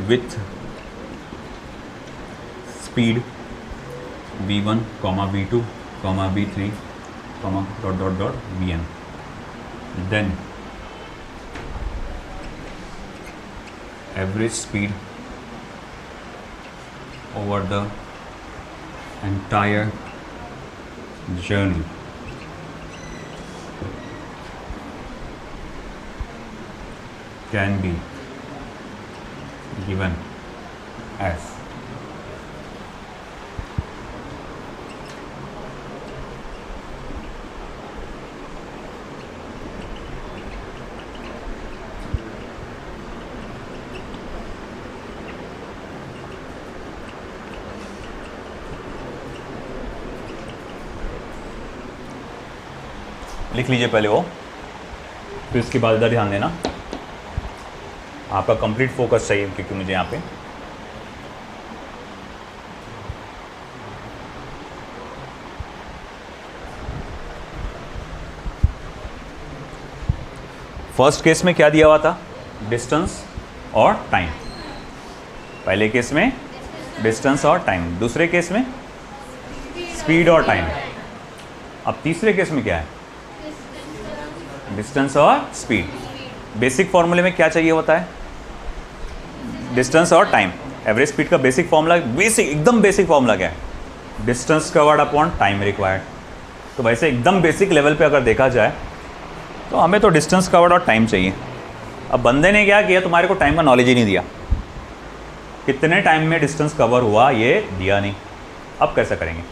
with speed v1, v2, v3, dot dot dot vn. Then average speed over the entire journey can be given as लिख लीजिए पहले वो, फिर इसके बाद इधर ध्यान देना। आपका कंप्लीट फोकस चाहिए क्योंकि मुझे यहाँ पे फर्स्ट केस में क्या दिया हुआ था? डिस्टेंस और टाइम। पहले केस में डिस्टेंस और टाइम, दूसरे केस में स्पीड और टाइम। अब तीसरे केस में क्या है? डिस्टेंस और स्पीड। बेसिक फॉर्मूले में क्या चाहिए होता है? डिस्टेंस और टाइम। एवरेज स्पीड का बेसिक फॉर्मूला, बेसिक एकदम बेसिक फॉर्मूला क्या है? Distance covered upon time required. तो वैसे एकदम बेसिक लेवल पे अगर देखा जाए तो हमें तो डिस्टेंस कवर्ड और टाइम चाहिए। अब बंदे ने क्या किया, तुम्हारे को टाइम का नॉलेज ही नहीं दिया, कितने टाइम में डिस्टेंस कवर हुआ ये दिया नहीं। अब कैसे करेंगे?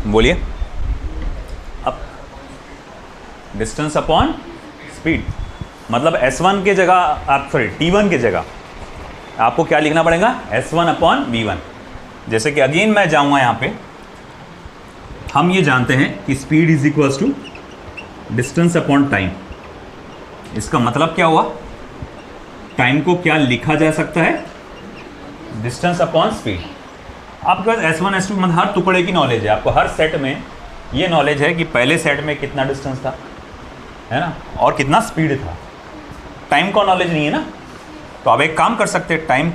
बोलिए। अब डिस्टेंस अपॉन स्पीड मतलब S1 के जगह आप T1 के जगह आपको क्या लिखना पड़ेगा? S1 upon V1। जैसे कि अगेन मैं जाऊंगा यहाँ पे, हम ये जानते हैं कि speed is equals to distance upon time. इसका मतलब क्या हुआ? टाइम को क्या लिखा जा सकता है? Distance upon speed. आपके पास S1 S2 मतलब हर टुकड़े की नॉलेज है, आपको हर सेट में ये नॉलेज है कि पहले सेट में कितना डिस्टेंस था, है ना, और कितना स्पीड था। टाइम का नॉलेज नहीं है ना, तो आप एक काम कर सकते हैं, टाइम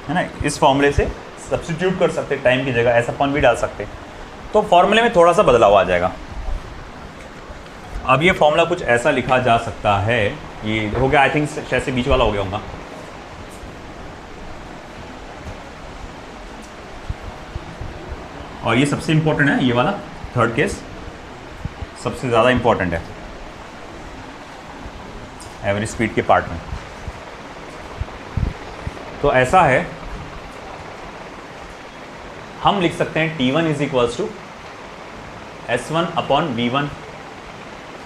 है ना, इस फॉर्मूले से सब्स्टिट्यूट कर सकते हैं, टाइम की जगह S अपॉन V डाल सकते हैं, तो फॉर्मूले में थोड़ा सा बदलाव आ जाएगा। अब ये फॉर्मूला कुछ ऐसा लिखा जा सकता है, ये हो गया आई थिंक, शायद से बीच वाला हो गया होगा। और ये सबसे इंपॉर्टेंट है, ये वाला थर्ड केस सबसे ज़्यादा इंपॉर्टेंट है एवरेज स्पीड के पार्ट में। तो ऐसा है, हम लिख सकते हैं T1 is equals to S1 upon V1,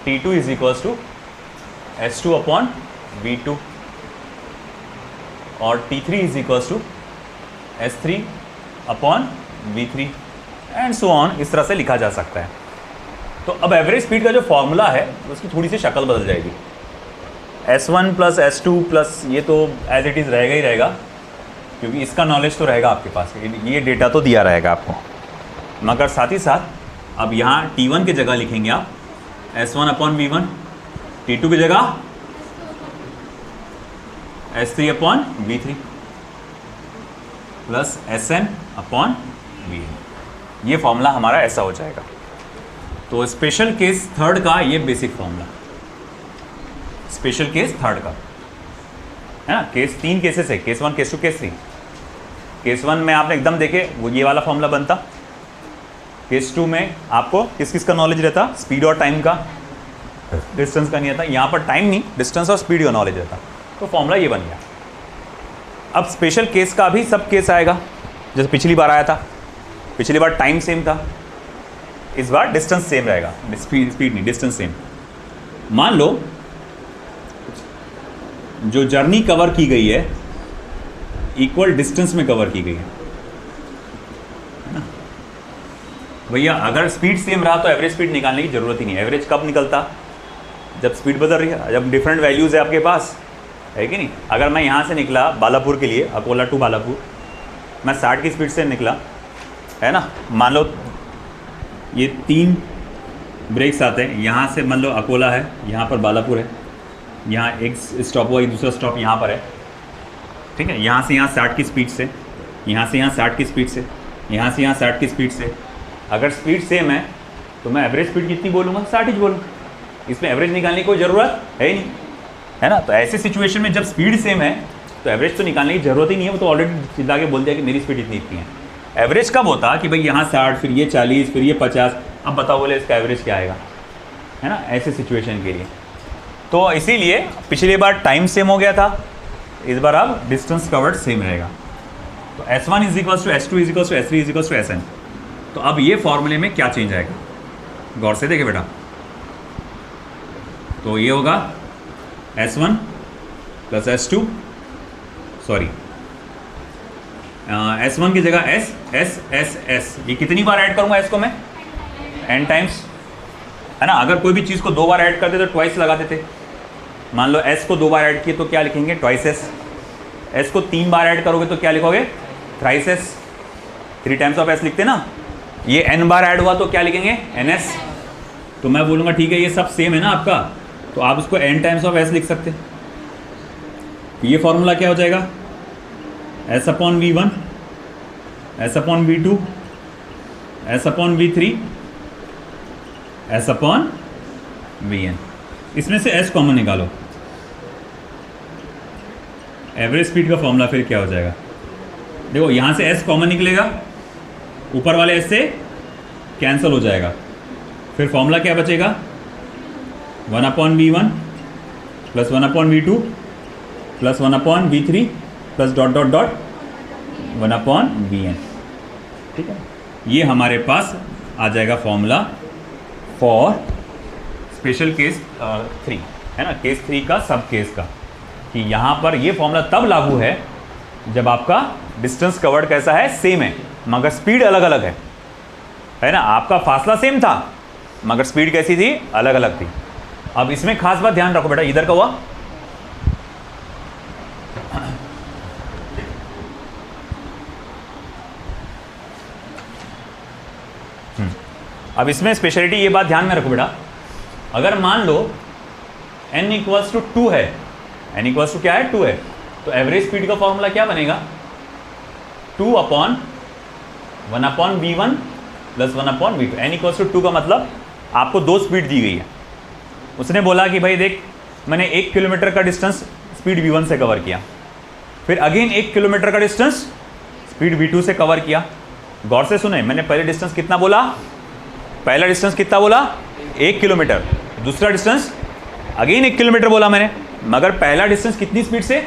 T2 is equals to S2 upon V2 और T3 is equals to S3 upon V3 and so on. इस तरह से लिखा जा सकता है। तो अब एवरेज स्पीड का जो फॉर्मूला है उसकी थोड़ी सी शक्ल बदल जाएगी। S1 प्लस S2 प्लस ये तो एज इट इज़ रहेगा ही रहेगा, क्योंकि इसका नॉलेज तो रहेगा आपके पास, ये डेटा तो दिया रहेगा आपको, मगर साथ ही साथ अब यहाँ T1 की जगह लिखेंगे आप S1 अपॉन V1, T2 की जगह S3 upon V3 plus Sn upon Vn। ये फॉर्मूला हमारा ऐसा हो जाएगा। तो स्पेशल केस थर्ड का ये basic formula, special case third का है ना। केस 3 केसेस है, केस 1, केस 2, केस 3। केस 1 में आपने एकदम देखे वो ये वाला फॉर्मूला बनता। केस 2 में आपको किस किस का नॉलेज रहता, स्पीड और टाइम का, डिस्टेंस का नहीं रहता। यहाँ पर टाइम नहीं, डिस्टेंस और स्पीड का नॉलेज रहता। तो फॉर्मूला ये बन गया। अब स्पेशल केस का भी सब केस आएगा, जैसे पिछली बार आया था। पिछली बार टाइम सेम था, इस बार डिस्टेंस सेम रहेगा, स्पीड नहीं, डिस्टेंस सेम। मान लो जो जर्नी कवर की गई है इक्वल डिस्टेंस में कवर की गई है ना भैया। अगर स्पीड सेम रहा तो एवरेज स्पीड निकालने की जरूरत ही नहीं। एवरेज कब निकलता, जब स्पीड बदल रही है, जब डिफरेंट वैल्यूज़ है आपके पास, है कि नहीं। अगर मैं यहाँ से निकला बालापुर के लिए, अकोला टू बालापुर, मैं 60 की स्पीड से निकला, है ना। मान लो ये 3 ब्रेक्स आते हैं, यहाँ से मान लो अकोला है, यहाँ पर बालापुर है, यहाँ एक स्टॉप हुआ, दूसरा स्टॉप यहाँ पर है, ठीक है। यहाँ से यहाँ 60 की स्पीड से, यहाँ से यहाँ 60 की स्पीड से, यहाँ से यहाँ 60 की स्पीड से। अगर स्पीड सेम है तो मैं एवरेज स्पीड कितनी बोलूँगा, 60 ही बोलूँगा। इसमें एवरेज निकालने की कोई ज़रूरत है ही नहीं, है ना। तो ऐसे सिचुएशन में जब स्पीड सेम है तो एवरेज तो निकालने की ज़रूरत ही नहीं है। वो तो ऑलरेडी चिल्ला के बोल दिया कि मेरी स्पीड इतनी इतनी है। एवरेज कब होता कि भाई यहाँ 60, फिर ये 40, फिर ये 50, अब बताओ बोले इसका एवरेज क्या आएगा, है ना, ऐसे सिचुएशन के लिए। तो इसीलिए पिछली बार टाइम सेम हो गया था, इस बार अब डिस्टेंस कवर्ड सेम रहेगा। तो S1 is equals to S2 is equals to S3 is equals to Sn। तो अब ये फॉर्मूले में क्या चेंज आएगा, गौर से देखे बेटा। तो ये होगा S1 plus S2, sorry S1 की जगह S। ये कितनी बार ऐड करूंगा इसको मैं, n टाइम्स, है ना। अगर कोई भी चीज़ को 2 बार ऐड करते तो ट्वाइस लगा देते। मान लो S को 2 बार ऐड किए तो क्या लिखेंगे, ट्वाइस S। S को 3 बार ऐड करोगे तो क्या लिखोगे, thrice S। 3 times of S लिखते ना। ये n बार ऐड हुआ तो क्या लिखेंगे, NS। तो मैं बोलूँगा ठीक है ये सब सेम है ना आपका, तो आप उसको n टाइम्स ऑफ S लिख सकते। तो ये फॉर्मूला क्या हो जाएगा, S upon V1, S upon V2, S upon V3, S upon Vn। इसमें से S कॉमन निकालो, एवरेज स्पीड का फॉर्मूला फिर क्या हो जाएगा। देखो यहाँ से S कॉमन निकलेगा, ऊपर वाले S से कैंसिल हो जाएगा, फिर फॉर्मूला क्या बचेगा, 1 upon V1 plus 1 upon V2 plus 1 upon V3 plus dot dot dot 1 upon Vn। ठीक है, ये हमारे पास आ जाएगा फॉर्मूला फॉर स्पेशल केस 3, है ना, केस 3 का, सब केस का, कि यहाँ पर ये फॉर्मूला तब लागू है जब आपका डिस्टेंस कवर्ड कैसा है, सेम है मगर स्पीड अलग अलग है ना। आपका फासला सेम था मगर स्पीड कैसी थी, अलग अलग थी। अब इसमें खास बात ध्यान रखो बेटा, इधर का हुआ अब इसमें स्पेशलिटी ये बात ध्यान में रखो बेटा, अगर मान लो n इक्वल्स टू 2 है, n इक्वल्स टू क्या है, 2 है, तो एवरेज स्पीड का फॉर्मूला क्या बनेगा, 2 upon 1 upon V1 plus 1 upon V2। n equals to 2 का मतलब आपको 2 स्पीड दी गई है। उसने बोला कि भाई देख, मैंने 1 किलोमीटर का डिस्टेंस स्पीड V1 से कवर किया, फिर अगेन 1 किलोमीटर का डिस्टेंस स्पीड V2 से कवर किया, गौर से सुने, मैंने पहले डिस्टेंस कितना बोला, पहला डिस्टेंस कितना बोला 1 किलोमीटर, दूसरा डिस्टेंस अगेन 1 किलोमीटर बोला मैंने, मगर पहला डिस्टेंस कितनी स्पीड से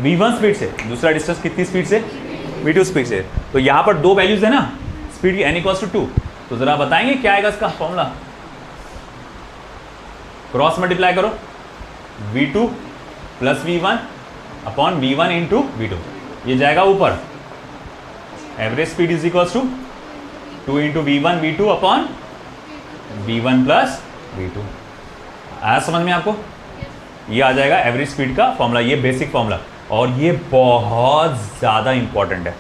v1 स्पीड से, दूसरा डिस्टेंस कितनी स्पीड से v2 स्पीड से। तो यहाँ पर दो वैल्यूज है ना स्पीड की, n = 2। तो जरा बताएंगे क्या आएगा इसका फॉर्मूला, क्रॉस मल्टीप्लाई करो v2 + v1 upon v1 × v2, ये जाएगा ऊपर, average speed is equal to 2 × v1 v2 upon v1 + v2। आया समझ में आपको, ये आ जाएगा एवरेज स्पीड का फॉर्मूला, ये बेसिक फॉर्मूला, और ये बहुत ज़्यादा इंपॉर्टेंट है,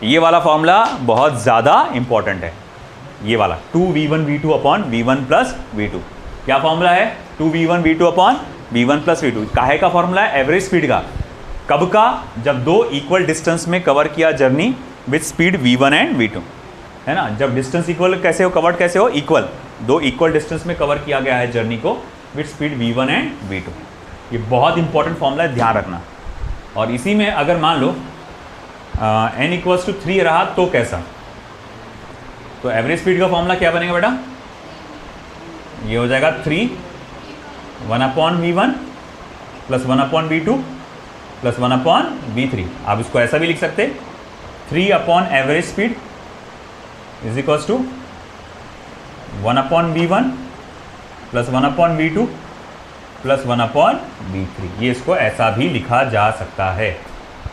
ये वाला फॉर्मूला बहुत ज़्यादा इंपॉर्टेंट है, ये वाला 2v1 v2 upon v1 + v2। क्या फॉर्मूला है, 2v1 v2 upon v1 + v2, काहे का फॉर्मूला है, एवरेज स्पीड का, कब का, जब दो इक्वल डिस्टेंस में कवर किया journey with speed v1 and v2, है ना। जब डिस्टेंस इक्वल कैसे हो, कवर्ड कैसे हो, इक्वल, दो इक्वल डिस्टेंस में कवर किया गया है जर्नी को with speed v1 and v2। ये बहुत इंपॉर्टेंट फॉर्मूला है, ध्यान रखना। और इसी में अगर मान लो n = 3 रहा तो कैसा, तो एवरेज स्पीड का फॉर्मूला क्या बनेगा बेटा, ये हो जाएगा 3 1/v1 + 1/v2 + 1/v3। आप इसको ऐसा भी लिख सकते, 3 average speed is equal to 1/v1 + 1/v2 + 1/v3। ये इसको ऐसा भी लिखा जा सकता है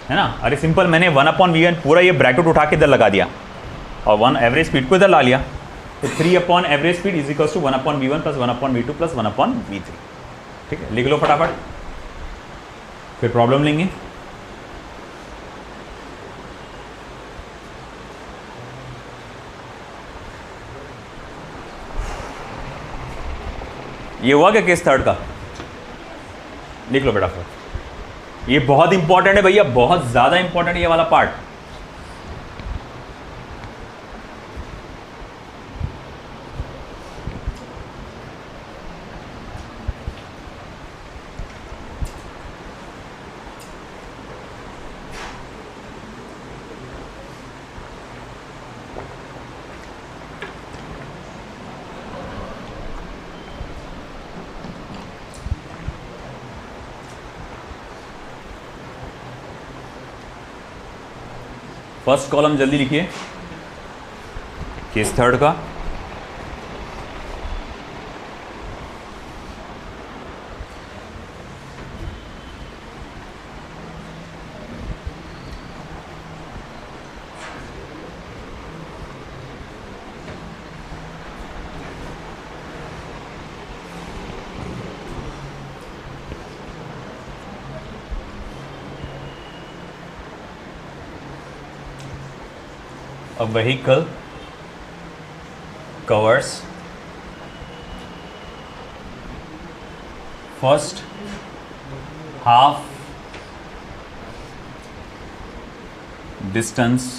ना। अरे सिंपल, मैंने 1/v1 पूरा ये ब्रैकेट उठा के इधर लगा दिया और 1 एवरेज स्पीड को इधर ला लिया, तो 3 average speed is equal to 1/v1 + 1/v2 + 1/v3। ठीक है, लिख लो फटाफट, फिर प्रॉब्लम लेंगे। ये हुआ क्या केस थर्ड का, लिख लो बेटा फिर, ये बहुत इंपॉर्टेंट है भैया, बहुत ज्यादा इंपॉर्टेंट है ये वाला पार्ट। फर्स्ट कॉलम जल्दी लिखिए, केस थर्ड का। A vehicle covers first half distance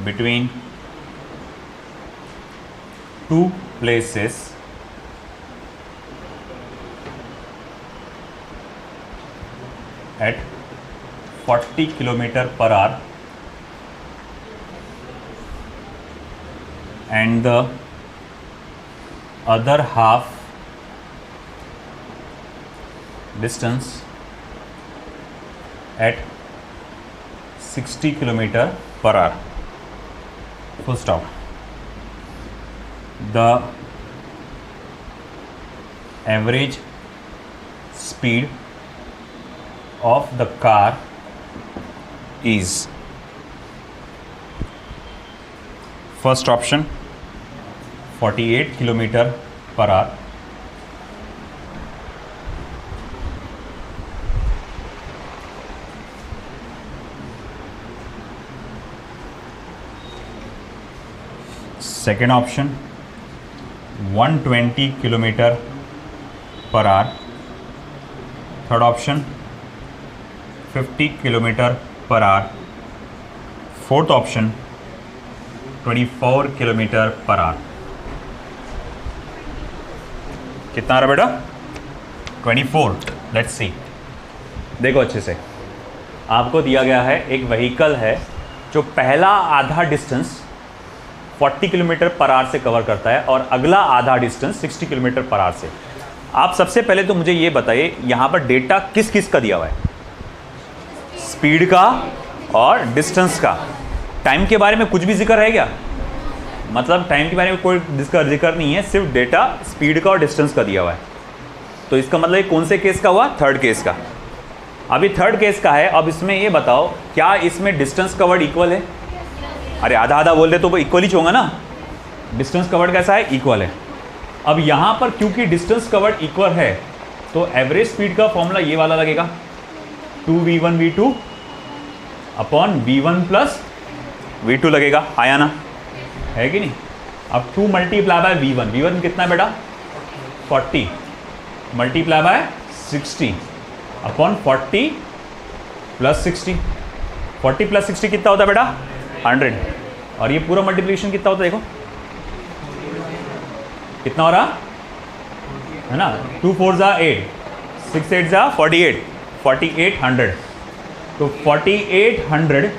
between two places at 40 km/h and the other half distance at 60 km/h, full stop. The average speed of the car is, first option 48 km/h, second option 120 km/h, third option 50 km/h, fourth option 24 km/h। कितना आ रहा बेटा, 24। लेट्स सी, देखो अच्छे से, आपको दिया गया है एक व्हीकल है जो पहला आधा डिस्टेंस 40 किलोमीटर पर आवर से कवर करता है और अगला आधा डिस्टेंस 60 किलोमीटर पर आवर से। आप सबसे पहले तो मुझे ये बताइए यहाँ पर डेटा किस किस का दिया हुआ है? स्पीड का और डिस्टेंस का। टाइम के बारे में कुछ भी जिक्र है क्या? मतलब टाइम के बारे में कोई जिक्र नहीं है, सिर्फ डेटा स्पीड का और डिस्टेंस का दिया हुआ है। तो इसका मतलब ये कौन से केस का हुआ? थर्ड केस का। अभी थर्ड केस का है। अब इसमें ये बताओ क्या इसमें डिस्टेंस कवर्ड इक्वल है? अरे आधा आधा बोल दे तो इक्वल ही होगा ना। डिस्टेंस कवर्ड कैसा है? इक्वल है। अब यहाँ पर क्योंकि डिस्टेंस कवर्ड इक्वल है तो एवरेज स्पीड का फॉर्मूला ये वाला लगेगा, 2v1v2 upon v1 plus v2 लगेगा। आया ना? है कि नहीं? अब 2 मल्टीप्लाई बाय v1, v1 कितना है बेटा? 40 multiply by 60 upon 40 plus 60। 40 plus 60 कितना होता है बेटा? 100। और ये पूरा मल्टीप्लिकेशन कितना होता है देखो, कितना हो रहा है ना? 2 4 जा 8, 6 8 जा 48, 4800। तो 4800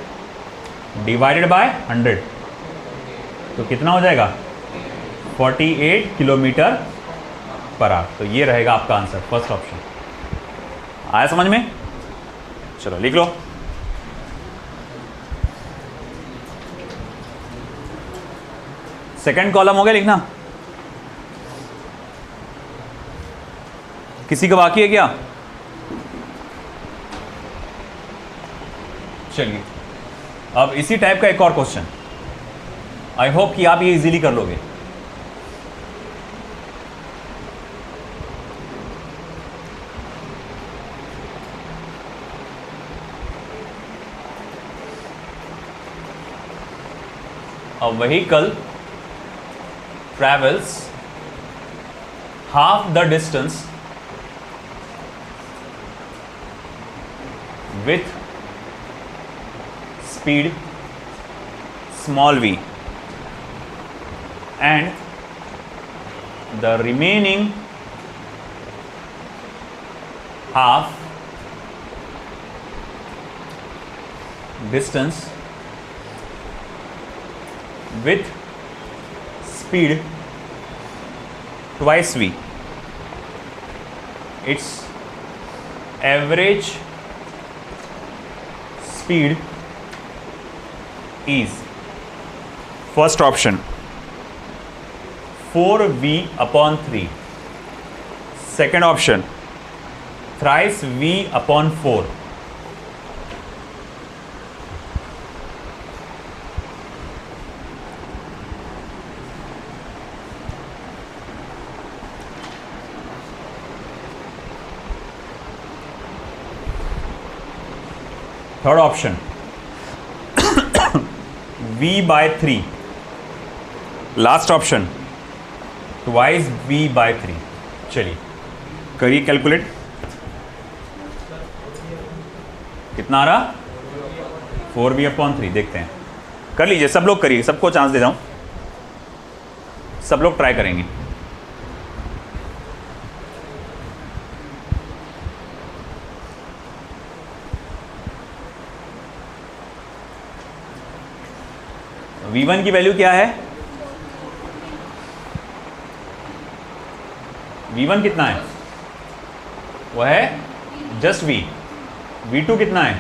डिवाइडेड बाय 100 तो कितना हो जाएगा? 48 किलोमीटर पर आवर। तो ये रहेगा आपका आंसर, फर्स्ट ऑप्शन। आया समझ में? चलो लिख लो। सेकंड कॉलम हो गया लिखना। किसी का बाकी है क्या? चलिए अब इसी टाइप का एक और क्वेश्चन, आई होप कि आप ये इजीली कर लोगे। A vehicle travels half the distance with speed small v and the remaining half distance with speed twice v. Its average speed is, first option 4v upon 3, second option thrice v upon 4, third option v by 3, last option twice v by 3। चलिए करिए कैलकुलेट, कितना आ रहा? 4v upon 3। देखते हैं, कर लीजिए सब लोग, करिए, सबको चांस दे रहा हूं, सब लोग ट्राई करेंगे। v1 की वैल्यू क्या है? v1 कितना है? वो है जस्ट v। v2 कितना है?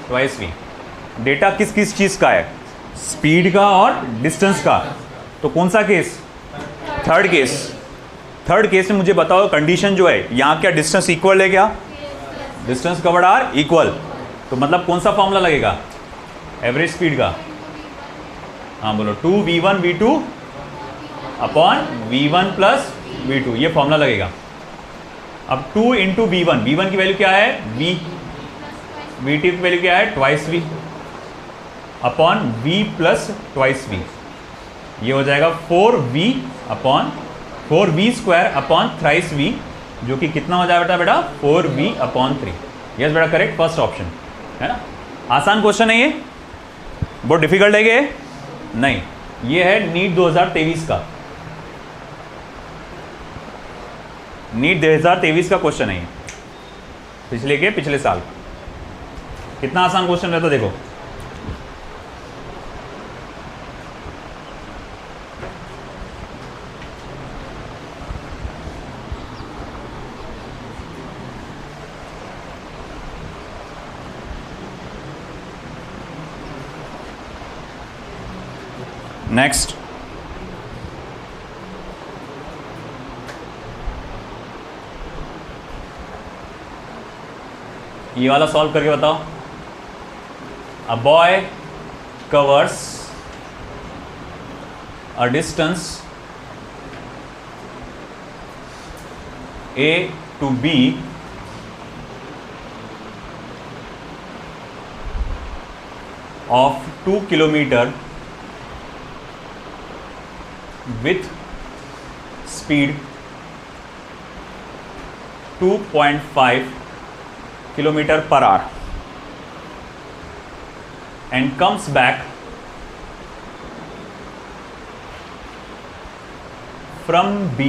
Twice v। डेटा किस किस चीज का है? स्पीड का और डिस्टेंस का। तो कौन सा case? Third case. Third case में मुझे बताओ कंडीशन जो है यहाँ, क्या डिस्टेंस इक्वल है? क्या डिस्टेंस कवर्ड आर इक्वल? तो मतलब कौन सा फॉर्मूला लगेगा एवरेज स्पीड का? हाँ बोलो, 2v1 v2 upon v1 plus v2, ये फॉर्मूला लगेगा। अब 2 इंटू v1, v1 की वैल्यू क्या है? v, v2 की वैल्यू क्या है? Twice v upon v plus twice v, ये हो जाएगा 4v upon 4v square upon thrice v, जो कि कितना हो जाएगा बेटा? 4v upon 3। यस बेटा, करेक्ट, फर्स्ट ऑप्शन है ना। आसान क्वेश्चन है ये, बहुत डिफिकल्ट है ये नहीं। ये है नीट 2023 का, नीट 2023 का क्वेश्चन है ये, पिछले साल। कितना आसान क्वेश्चन रहता देखो। नेक्स्ट, ये वाला सॉल्व करके बताओ। A boy covers a distance A to B of 2 kilometer with speed 2.5 kilometer per hour and comes back from B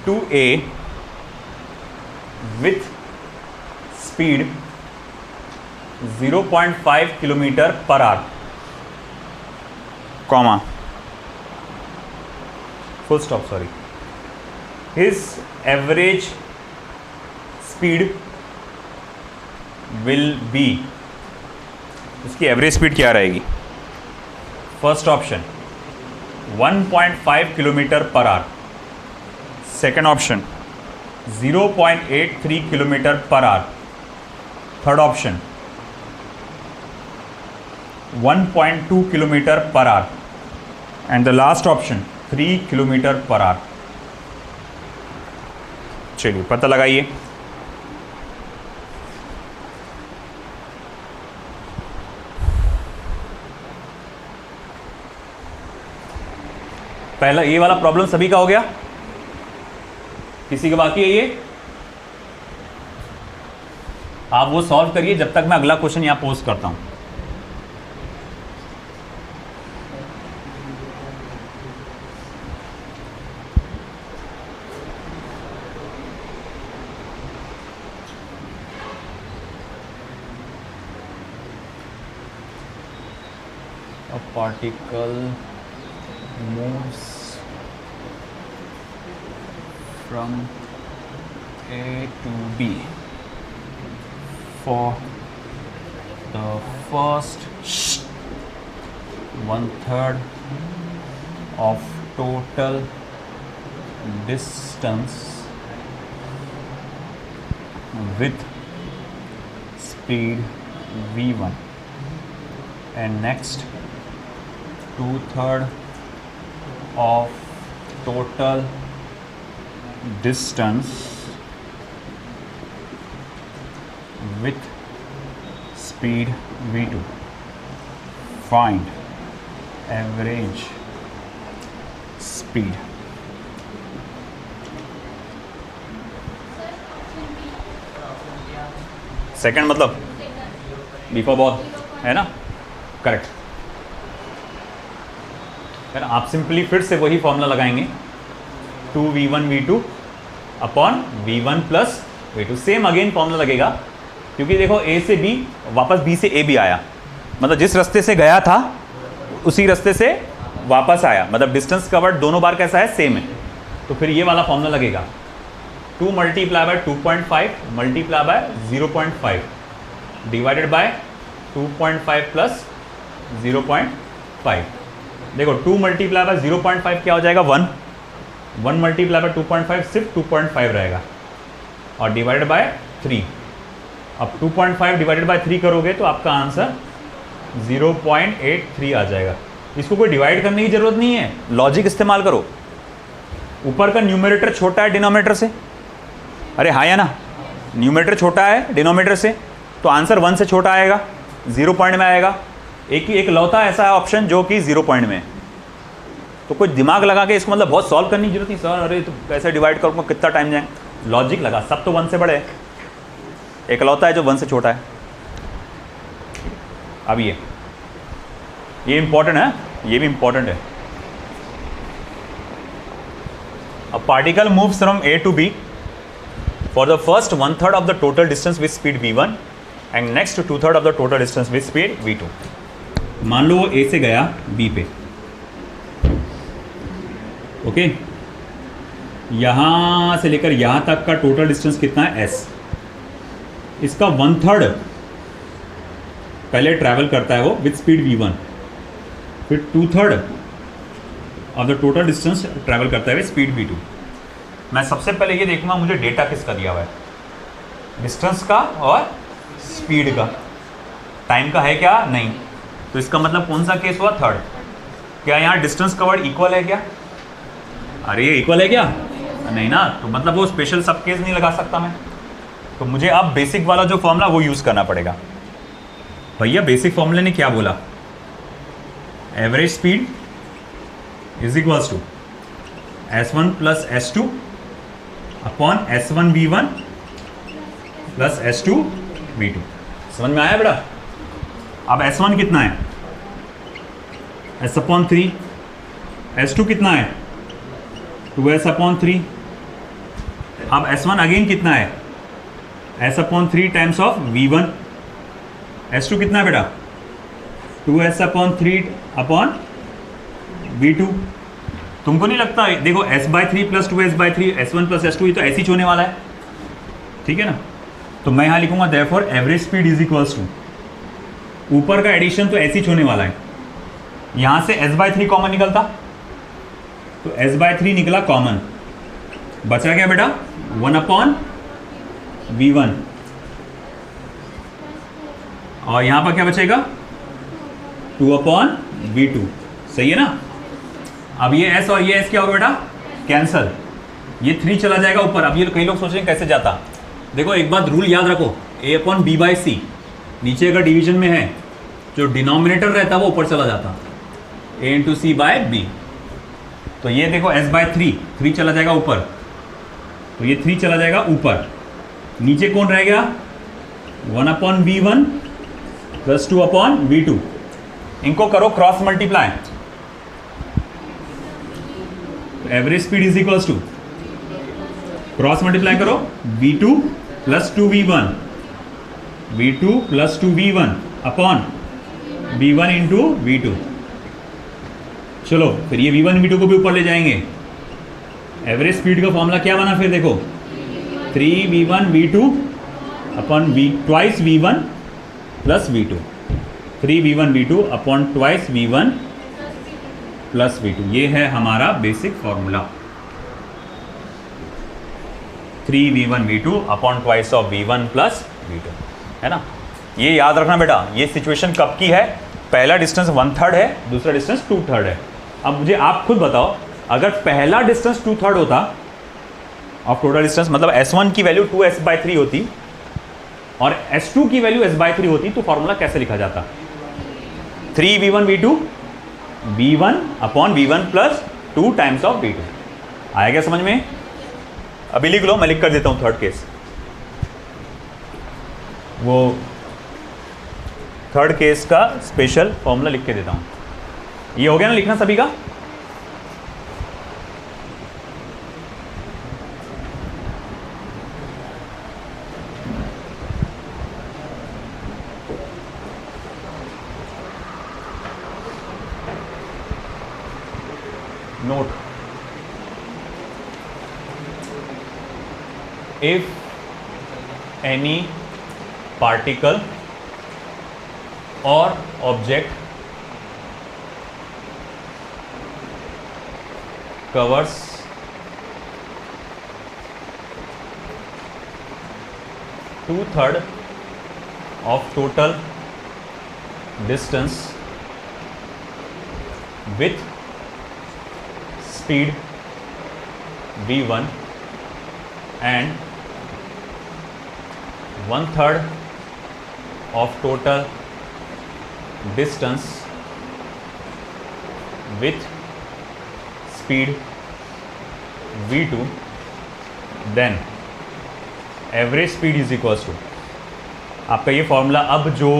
to A with speed 0.5 kilometer per hour, comma, full stop, sorry. His average speed will be, उसकी एवरेज स्पीड क्या रहेगी? First option 1.5 kilometre per our, second option 0.83 kilometre per our, third option 1.2 kilometre per our and the last option 3 kilometre per our. चलिए पता लगाइए। पहला ये वाला प्रॉब्लम सभी का हो गया, किसी का बाकी है ये? आप वो सॉल्व करिए जब तक मैं अगला क्वेश्चन यहां पोस्ट करता हूं। A particle moves from A to B for the first 1/3 of total distance with speed v1 and next 2/3 of total distance with speed v2. Find average speed. Second मतलब बिफोर बॉल है ना, करेक्ट। फिर आप सिंपली फिर से वही फॉर्मूला लगाएंगे 2v1 v2 upon v1 plus v2, same again formula लगेगा, क्योंकि देखो a से b वापस b से a भी आया, मतलब जिस रास्ते से गया था उसी रास्ते से वापस आया, मतलब डिस्टेंस कवर्ड दोनों बार कैसा है, सेम है। तो फिर ये वाला फॉर्मूला लगेगा 2 multiply by 2.5 multiply bye 0.5 divided by 2.5 plus 0.5। देखो 2 मल्टीप्लाई बाय 0.5 क्या हो जाएगा 1, 1 मल्टीप्लाई बाय 2.5 सिर्फ 2.5 रहेगा और डिवाइडेड बाय 3। अब 2.5 डिवाइडेड बाय 3 करोगे तो आपका आंसर 0.83 आ जाएगा। इसको कोई डिवाइड करने की जरूरत नहीं है, लॉजिक इस्तेमाल करो। ऊपर का न्यूमरेटर छोटा है डिनोमिनेटर से, अरे हाँ या ना, न्यूमरेटर छोटा है डिनोमिनेटर से तो आंसर 1 से छोटा आएगा, 0 पॉइंट में आएगा। एक लौता ऐसा ऑप्शन जो कि 0 पॉइंट में है, तो कोई दिमाग लगा के इसको मतलब बहुत सॉल्व करने की जरूरत नहीं। सर अरे तो कैसे डिवाइड करूँगा, कितना टाइम जाए, लॉजिक लगा, सब तो 1 से बड़े है, एक लौता है जो 1 से छोटा है। अब ये इंपॉर्टेंट है, ये भी इंपॉर्टेंट है। A particle moves from A to B for the first 1/3 of the total distance with speed v1 and next 2/3 of the total distance with speed v2। मान लो वो ए से गया बी पे, ओके, यहां से लेकर यहां तक का टोटल डिस्टेंस कितना है s। इसका 1/3 पहले ट्रैवल करता है वो विद स्पीड v1, फिर 2/3 of the total distance travel करता है विद स्पीड v2। मैं सबसे पहले ये देखूंगा मुझे डेटा किसका दिया हुआ है, डिस्टेंस का और स्पीड का। टाइम का है क्या? नहीं। तो इसका मतलब कौन सा केस हुआ? थर्ड। क्या यहाँ डिस्टेंस कवर्ड इक्वल है क्या? अरे ये इक्वल है क्या? नहीं ना, तो मतलब वो स्पेशल सब केस नहीं लगा सकता मैं। तो मुझे अब बेसिक वाला जो फॉर्मूला वो यूज़ करना पड़ेगा। भैया बेसिक फॉर्मूले ने क्या बोला? Average speed is equals to S1 plus S2 upon S1 V1 plus S2 V2। समझ में आया बेटा? अब S1 कितना है? S upon 3। S2 कितना है? 2S upon 3। अब S1 अगेन कितना है? S upon 3 times of V1। S2 कितना है बेटा? 2S upon 3 upon V2। तुमको नहीं लगता? देखो S/3 plus 2S/3 S1 plus S2 ये तो ऐसे ही होने वाला है, ठीक है ना? तो मैं यहाँ लिखूंगा therefore average speed is equals to, ऊपर का एडिशन तो ऐसे ही होने वाला है, यहाँ से S/3 कॉमन निकलता तो S/3 निकला कॉमन, बचा क्या बेटा? 1 अपॉन V1, और यहाँ पर क्या बचेगा? 2 अपॉन V2। सही है ना? अब ये S और ये S क्या होगा बेटा? कैंसल। ये 3 चला जाएगा ऊपर। अब ये कई लोग सोचेंगे कैसे जाता। देखो एक बात रूल याद रखो, A अपॉन B बाई सी, नीचे अगर डिवीजन में है जो डिनोमिनेटर रहता है वो ऊपर चला जाता, A इंटू सी बाय बी। तो ये देखो S/3, 3 चला जाएगा ऊपर, तो ये 3 चला जाएगा ऊपर, नीचे कौन रह गया? 1 upon V1 plus 2 upon V2। इनको करो cross multiply, average speed is equals to, cross multiply करो, V2 plus 2V1, V2 plus 2V1 upon V1 into V2। चलो फिर ये V1 V2 को भी ऊपर ले जाएंगे। एवरेज स्पीड का फॉर्मूला क्या बना फिर देखो? 3V1 V2 upon twice V1 plus V2। 3V1 V2 upon twice V1 plus V2। ये है हमारा basic formula, 3V1 V2 upon twice of V1 plus V2, है ना? ये याद रखना बेटा। ये सिचुएशन कब की है? पहला डिस्टेंस 1/3 है, दूसरा डिस्टेंस 2/3 है। अब मुझे आप खुद बताओ, अगर पहला डिस्टेंस 2/3 होता ऑफ टोटल डिस्टेंस, मतलब S1 की वैल्यू 2S/3 होती और S2 की वैल्यू S/3 होती, तो फॉर्मूला कैसे लिखा जाता? 3V1 V2 V1 upon V1 plus 2 times of V2। आया क्या समझ में? अभी लिख लो, मैं लिख कर देता हूँ थर्ड केस। वो थर्ड केस का स्पेशल फॉर्मूला लिख के देता हूँ। ये हो गया ना लिखना सभी का? Note, if any particle or object covers two-thirds of total distance with speed v1 and 1/3 of total distance with speed v2, then average speed is equals to, आपका ये फॉर्मूला अब जो,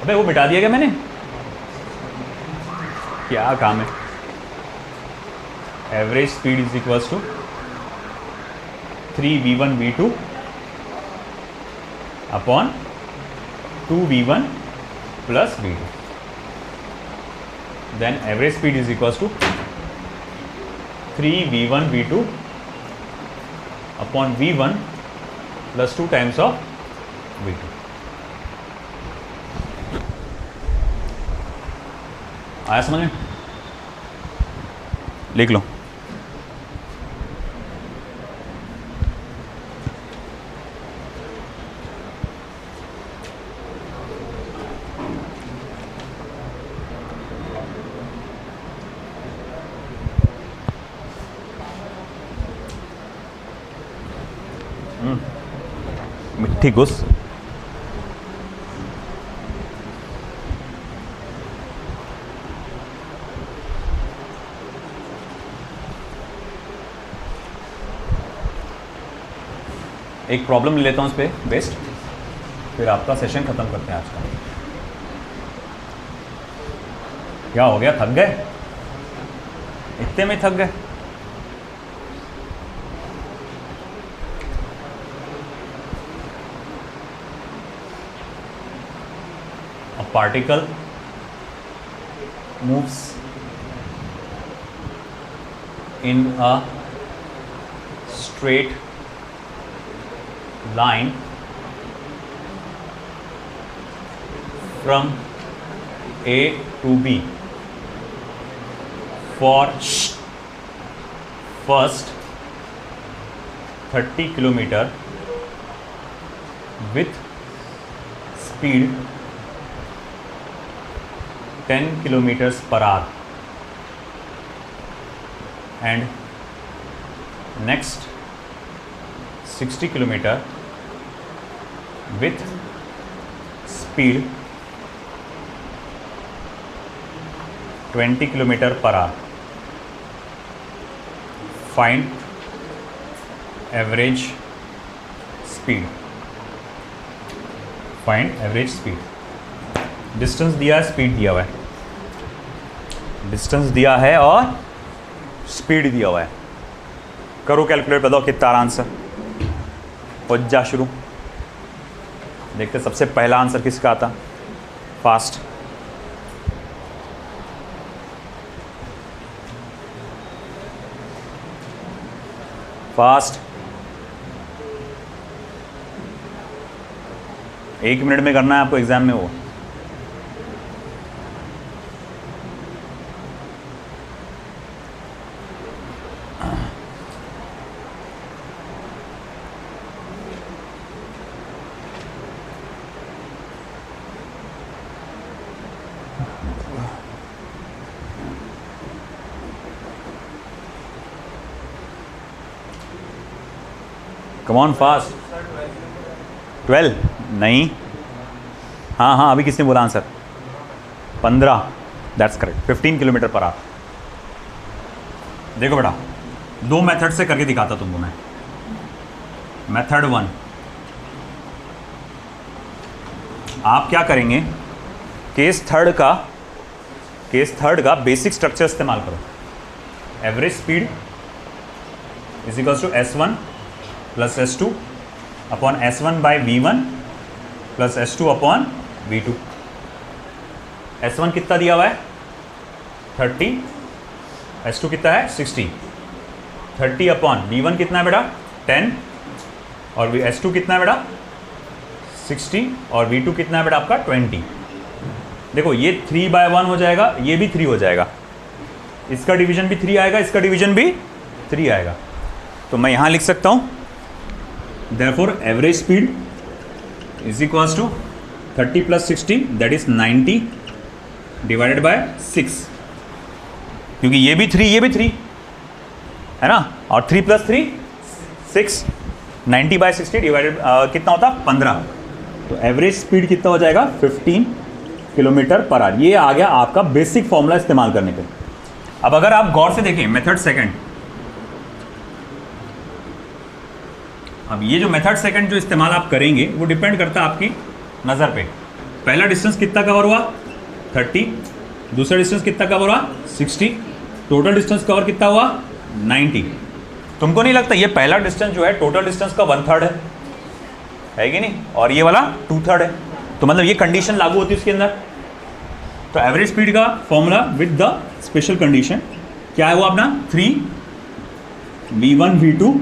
अबे वो मिटा दिया क्या मैंने? क्या काम है? Average speed is equals to 3v1 v2 upon 2v1 plus v2, then average speed is equals to 3v1 v2 upon v1 plus 2 times of v2। आया समझ में? लिख लो। मिट्टी घुस। एक प्रॉब्लम ले लेता हूँ उस पर बेस्ट, फिर आपका सेशन खत्म करते हैं आज का। क्या हो गया, थक गए? इतने में थक गए? A particle moves in a straight line from A to B for first 30 kilometer with speed 10 kilometers per hour and next 60 kilometer with speed 20 kilometer per hour. Find average speed. Find average speed. Distance दिया है, स्पीड दिया हुआ है। डिस्टेंस दिया है और स्पीड दिया हुआ है। करो कैलकुलेट, बताओ कितना आंसर हो जा। शुरू देखते सबसे पहला आंसर किसका आता। फास्ट फास्ट 1 मिनट में करना है आपको एग्जाम में वो। Come on fast. 12 नहीं, हाँ हाँ अभी किसने बोला answer? 15, that's correct. 15 kilometre per our. देखो बेटा, 2 मेथड से करके दिखाता तुमको मैं। मेथड 1, आप क्या करेंगे, केस थर्ड का बेसिक स्ट्रक्चर इस्तेमाल करो। Average speed is equals to S1 plus S2 upon S1 by V1 plus S2 upon V2। S1 कितना दिया हुआ है? 30, S2 कितना है? 60। 30 अपॉन V1 कितना है बेटा? 10, और S2 कितना है बेटा? 60, और V2 कितना है बेटा आपका? 20। देखो ये 3/1 हो जाएगा, ये भी 3 हो जाएगा, इसका डिवीजन भी 3 आएगा, इसका डिवीजन भी 3 आएगा। तो मैं यहाँ लिख सकता हूँ therefore average speed is equals to 30 plus 60 that is 90 divided by 6, क्योंकि ये भी 3 ये भी 3 है ना, और 3 plus 3 6, 90 by 60 डिवाइडेड कितना होता? 15। तो एवरेज स्पीड कितना हो जाएगा? 15 किलोमीटर पर आवर। ये आ गया आपका बेसिक फॉर्मूला इस्तेमाल करने पे। अब अगर आप गौर से देखें मेथड सेकंड, अब ये जो मेथड सेकंड जो इस्तेमाल आप करेंगे वो डिपेंड करता है आपकी नज़र पे। पहला डिस्टेंस कितना कवर हुआ? 30, दूसरा डिस्टेंस कितना कवर हुआ? 60, टोटल डिस्टेंस कवर कितना हुआ? 90। तुमको नहीं लगता ये पहला डिस्टेंस जो है टोटल डिस्टेंस का 1/3 है? है कि नहीं, और ये वाला 2/3 है, तो मतलब ये कंडीशन लागू होती है उसके अंदर। तो एवरेज स्पीड का formula with the special condition क्या है वो अपना 3v1 v2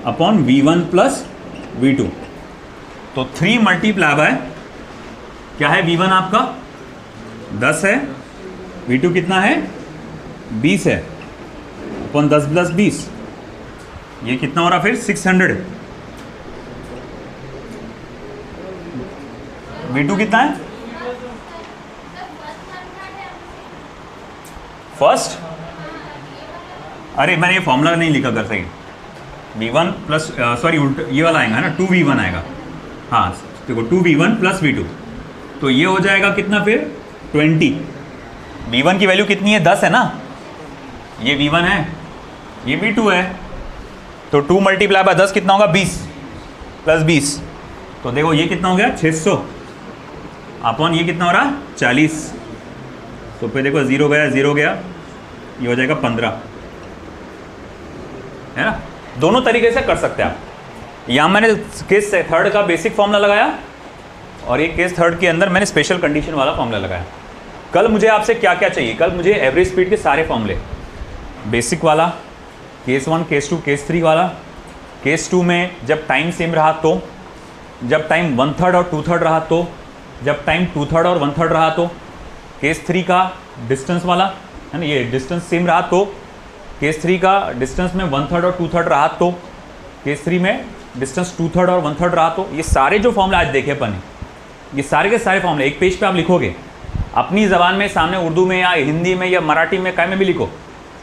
upon v1 plus v2। तो 3 मल्टीप्लाई बाय क्या है, v1 आपका 10 है, v2 कितना है 20 है, अपॉन 10 प्लस 20, ये कितना हो रहा फिर 600। v2 कितना है फर्स्ट, अरे मैंने ये फॉर्मूला नहीं लिखा कर सही, v1 प्लस सॉरी ये वाला आएगा ना 2v1 आएगा, हाँ देखो 2v1 प्लस v2, तो ये हो जाएगा कितना फिर 20। v1 की वैल्यू कितनी है 10 है ना, ये v1 है ये v2 है, तो 2 मल्टीप्लाई बाय 10 कितना होगा 20 प्लस 20, तो देखो ये कितना हो गया 600 अपॉन ये कितना हो रहा 40, तो फिर देखो 0 गया 0 गया, ये हो जाएगा 15, है ना। दोनों तरीके से कर सकते हैं आप। यहाँ मैंने केस थर्ड का बेसिक फॉर्मूला लगाया और ये केस थर्ड के अंदर मैंने स्पेशल कंडीशन वाला फॉर्मूला लगाया। कल मुझे आपसे क्या क्या चाहिए, कल मुझे एवरेज स्पीड के सारे फॉर्मूले, बेसिक वाला, केस 1 केस 2 केस 3 वाला, केस 2 में जब टाइम सेम रहा तो, जब टाइम 1/3 और 2/3 रहा तो, जब टाइम 2/3 और 1/3 रहा तो, केस 3 का डिस्टेंस वाला है ना, ये डिस्टेंस सेम रहा तो, केस 3 का डिस्टेंस में 1/3 और 2/3 रहा तो, केस 3 में डिस्टेंस 2/3 और 1/3 रहा तो, ये सारे जो फॉर्मूले आज देखे अपन, ये सारे के सारे फॉर्मूले एक पेज पे आप लिखोगे अपनी ज़बान में, सामने उर्दू में या हिंदी में या मराठी में, काय में भी लिखो,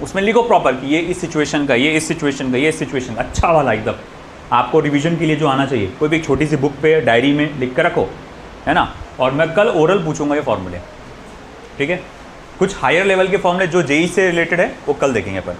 उसमें लिखो प्रॉपर कि ये इस सिचुएशन का, ये इस सिचुएशन का, ये इस सिचुएशन का, अच्छा वाला एकदम आपको रिवीजन के लिए जो आना चाहिए, कोई भी एक छोटी सी बुक पे डायरी में लिख कर रखो, है ना। और मैं कल ओरल पूछूंगा ये फॉर्मूले, ठीक है। कुछ हायर लेवल के फॉर्मूले जो जेई से रिलेटेड है वो कल देखेंगे अपन।